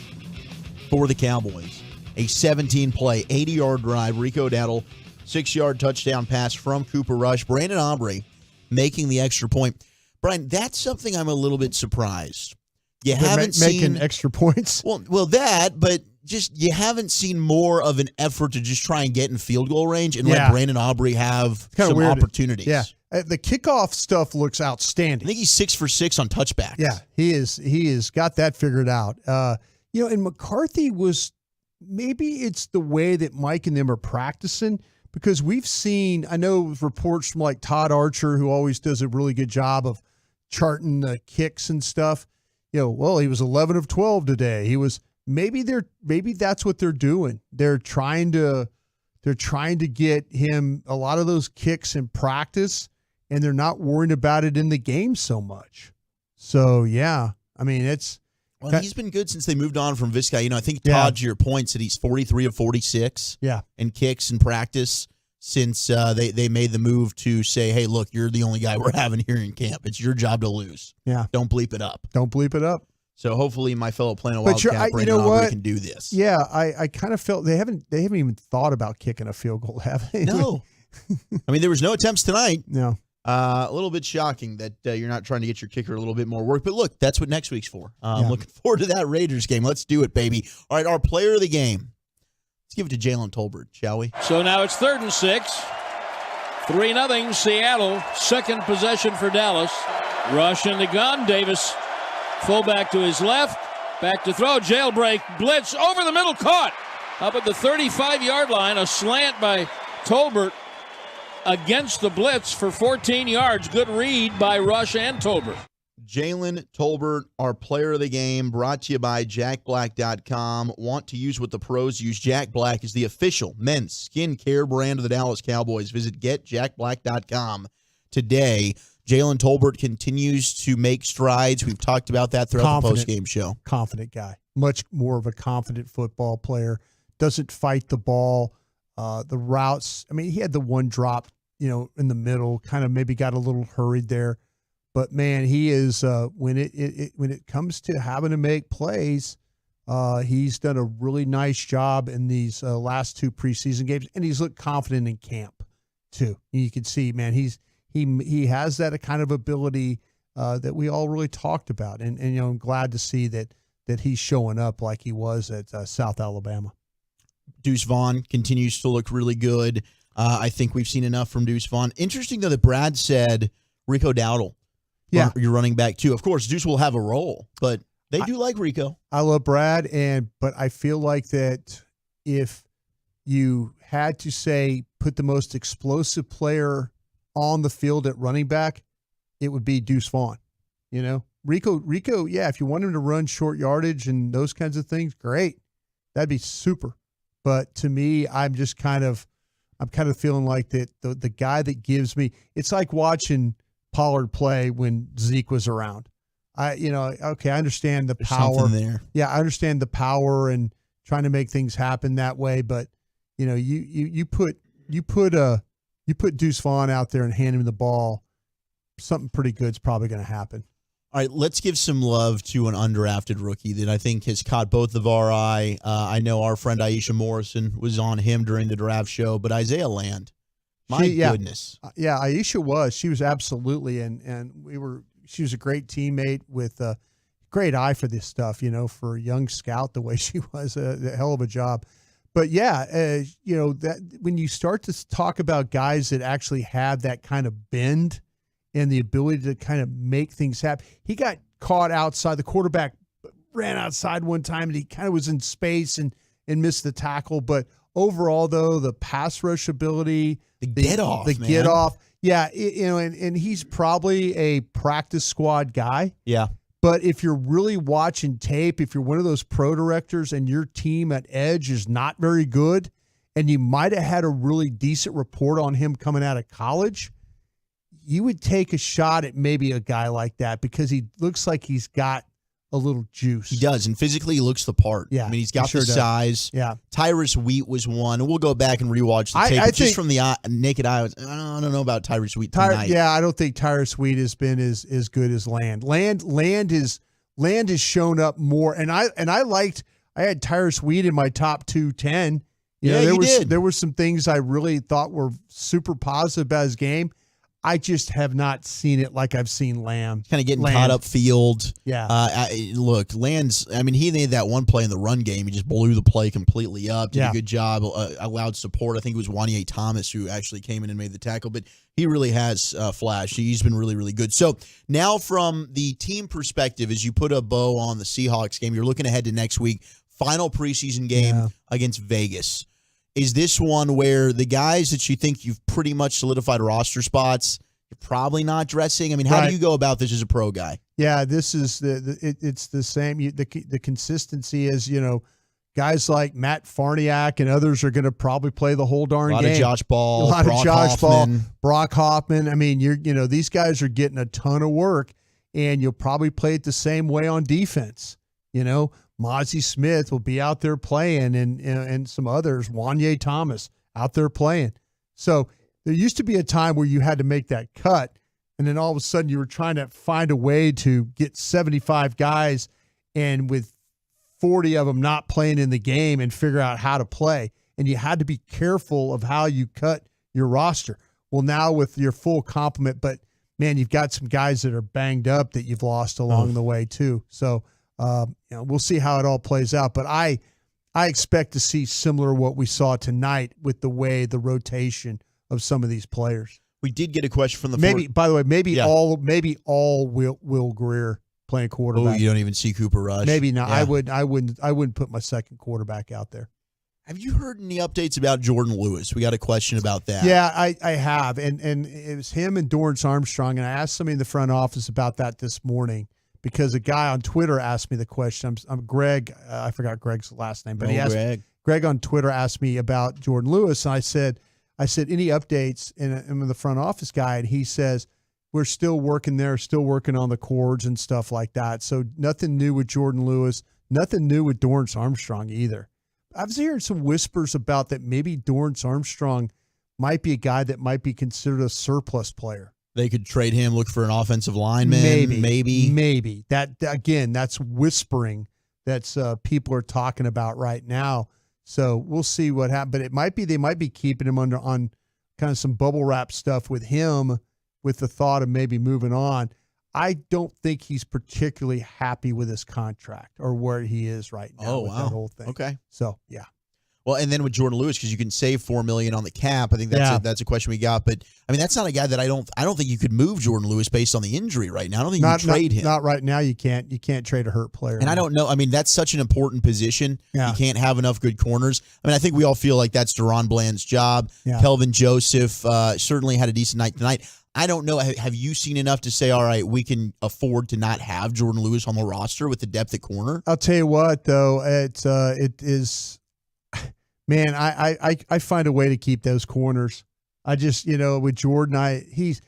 for the Cowboys. A 17-play, 80-yard drive. Rico Dowdle, 6-yard touchdown pass from Cooper Rush. Brandon Aubrey making the extra point. Brian, that's something I'm a little bit surprised. You haven't making seen extra points. Well, that, but just you haven't seen more of an effort to just try and get in field goal range and let Brandon Aubrey have some opportunities. Yeah, the kickoff stuff looks outstanding. I think he's 6 for 6 on touchbacks. Yeah, he is. He has got that figured out. And McCarthy was, maybe it's the way that Mike and them are practicing, because we've seen, I know reports from like Todd Archer, who always does a really good job of charting the kicks and stuff. He was 11 of 12 today. He was. Maybe that's what they're doing. They're trying to get him a lot of those kicks in practice, and they're not worrying about it in the game so much. So yeah, I mean he's been good since they moved on from Vizcay. I think Todd, to your point, said he's 43 of 46. In kicks in practice since they made the move to say, hey, look, you're the only guy we're having here in camp. It's your job to lose. Yeah, don't bleep it up. Don't bleep it up. So hopefully my fellow Plano Wildcat, Brandon Aubrey, can do this. Yeah, I kind of felt they haven't even thought about kicking a field goal, have they? No. I mean, there was no attempts tonight. No. A little bit shocking that you're not trying to get your kicker a little bit more work. But look, that's what next week's for. I'm looking forward to that Raiders game. Let's do it, baby. All right, our player of the game. Let's give it to Jalen Tolbert, shall we? So now it's 3rd and 6. 3-0 Seattle. Second possession for Dallas. Rush in the gun. Davis fullback to his left, back to throw, jailbreak, blitz, over the middle, caught. Up at the 35-yard line, a slant by Tolbert against the blitz for 14 yards. Good read by Rush and Tolbert. Jalen Tolbert, our player of the game, brought to you by JackBlack.com. Want to use what the pros use? Jack Black is the official men's skincare brand of the Dallas Cowboys. Visit GetJackBlack.com today. Jalen Tolbert continues to make strides. We've talked about that throughout the postgame show. Confident guy. Much more of a confident football player. Doesn't fight the ball. The routes, I mean, he had the one drop, in the middle, kind of maybe got a little hurried there. But, man, he is, when it comes to having to make plays, he's done a really nice job in these last 2 preseason games. And he's looked confident in camp, too. You can see, man, he has that kind of ability that we all really talked about, and I'm glad to see that he's showing up like he was at South Alabama. Deuce Vaughn continues to look really good. I think we've seen enough from Deuce Vaughn. Interesting though that Brad said Rico Dowdle, your running back too. Of course, Deuce will have a role, but they do like Rico. I love Brad, but I feel like that if you had to say put the most explosive player on the field at running back, it would be Deuce Vaughn. Rico, yeah, if you want him to run short yardage and those kinds of things, great. That'd be super. But to me, I'm kind of feeling like that the guy that gives me, it's like watching Pollard play when Zeke was around. I understand the power. Something there. Yeah, I understand the power and trying to make things happen that way, but you put Deuce Vaughn out there and hand him the ball, something pretty good's probably going to happen. All right, let's give some love to an undrafted rookie that I think has caught both of our eye. I know our friend Aisha Morrison was on him during the draft show, but Isaiah Land, goodness. Yeah, Aisha was. She was absolutely, and she was a great teammate with great eye for this stuff, for a young scout the way she was, a hell of a job. But yeah, that when you start to talk about guys that actually have that kind of bend and the ability to kind of make things happen, he got caught outside. The quarterback ran outside one time and he kind of was in space and missed the tackle. But overall, though, the pass rush ability, the get off. Yeah, and he's probably a practice squad guy. Yeah. But if you're really watching tape, if you're one of those pro directors and your team at edge is not very good, and you might have had a really decent report on him coming out of college, you would take a shot at maybe a guy like that because he looks like he's got a little juice. He does, and physically he looks the part. Yeah, I mean, he's got he sure the does. size. Yeah. Tyrus Wheat was one, and we'll go back and rewatch the tape. I But just think- from the naked eye, I don't know about Tyrus Wheat tonight. I don't think Tyrus Wheat has been as good as Land. Land has shown up more, and I had Tyrus Wheat in my top 210. There were some things I really thought were super positive about his game. I just have not seen it like I've seen Lamb. Kind of getting caught up field. Yeah. Look, Land's, he made that one play in the run game. He just blew the play completely up. Did a good job. Allowed support. I think it was Wanye Thomas who actually came in and made the tackle. But he really has flashed. He's been really, really good. So now from the team perspective, as you put a bow on the Seahawks game, you're looking ahead to next week. Final preseason game against Vegas. Is this one where the guys that you think you've pretty much solidified roster spots, you're probably not dressing? I mean, how do you go about this as a pro guy? Yeah, this is it's the same. The consistency is, guys like Matt Farniak and others are going to probably play the whole darn game. A lot of Josh Ball, a lot Brock of Josh Hoffman. Ball, Brock Hoffman. I mean, these guys are getting a ton of work, and you'll probably play it the same way on defense. Mozzie Smith will be out there playing, and some others, Wanye Thomas, out there playing. So there used to be a time where you had to make that cut, and then all of a sudden you were trying to find a way to get 75 guys, and with 40 of them not playing in the game and figure out how to play. And you had to be careful of how you cut your roster. Well, now with your full complement, but, man, you've got some guys that are banged up that you've lost along the way too. So, we'll see how it all plays out, but I expect to see similar what we saw tonight with the way the rotation of some of these players. We did get a question from the all Will Greer playing quarterback. Oh, you don't even see Cooper Rush. Maybe not. Yeah. I wouldn't put my second quarterback out there. Have you heard any updates about Jordan Lewis? We got a question about that. Yeah, I have, and it was him and Dorrance Armstrong, and I asked somebody in the front office about that this morning. Because a guy on Twitter asked me the question. I'm Greg. I forgot Greg's last name, but he asked Greg on Twitter asked me about Jordan Lewis, and I said any updates? And I'm the front office guy, and he says we're still working there, still working on the chords and stuff like that. So nothing new with Jordan Lewis, nothing new with Dorrance Armstrong either. I was hearing some whispers about that maybe Dorrance Armstrong might be a guy that might be considered a surplus player. They could trade him, look for an offensive lineman. Maybe. That again, that's whispering. That's people are talking about right now. So we'll see what happens. But they might be keeping him on kind of some bubble wrap stuff with him, with the thought of maybe moving on. I don't think he's particularly happy with his contract or where he is right now. With that whole thing. Okay. So yeah. Well, and then with Jordan Lewis, because you can save $4 million on the cap, I think that's a question we got. But I mean, that's not a guy that I don't think you could move Jordan Lewis based on the injury right now. I don't think you can trade him. Not right now. You can't trade a hurt player. And I don't know. I mean, that's such an important position. Yeah. You can't have enough good corners. I mean, I think we all feel like that's Deron Bland's job. Yeah. Kelvin Joseph certainly had a decent night tonight. I don't know. Have you seen enough to say, all right, we can afford to not have Jordan Lewis on the roster with the depth at corner? I'll tell you what, though, it is. Man, I find a way to keep those corners. I just, with Jordan, he's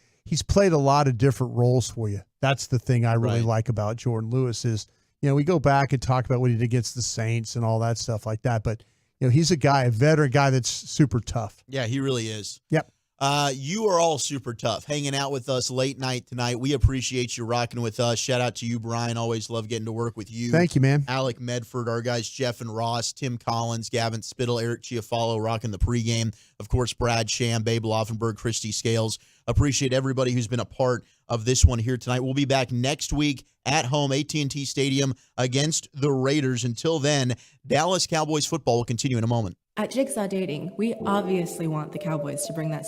played a lot of different roles for you. That's the thing I really like about Jordan Lewis is, we go back and talk about what he did against the Saints and all that stuff like that. But, he's a veteran guy that's super tough. Yeah, he really is. Yep. You are all super tough, hanging out with us late night tonight. We appreciate you rocking with us. Shout out to you, Brian. Always love getting to work with you. Thank you, man. Alec Medford, our guys, Jeff and Ross, Tim Collins, Gavin Spittle, Eric Chiafalo rocking the pregame. Of course, Brad Sham, Babe Laufenberg, Christy Scales. Appreciate everybody who's been a part of this one here tonight. We'll be back next week at home, AT&T Stadium, against the Raiders. Until then, Dallas Cowboys football will continue in a moment. At Jigsaw Dating, we obviously want the Cowboys to bring that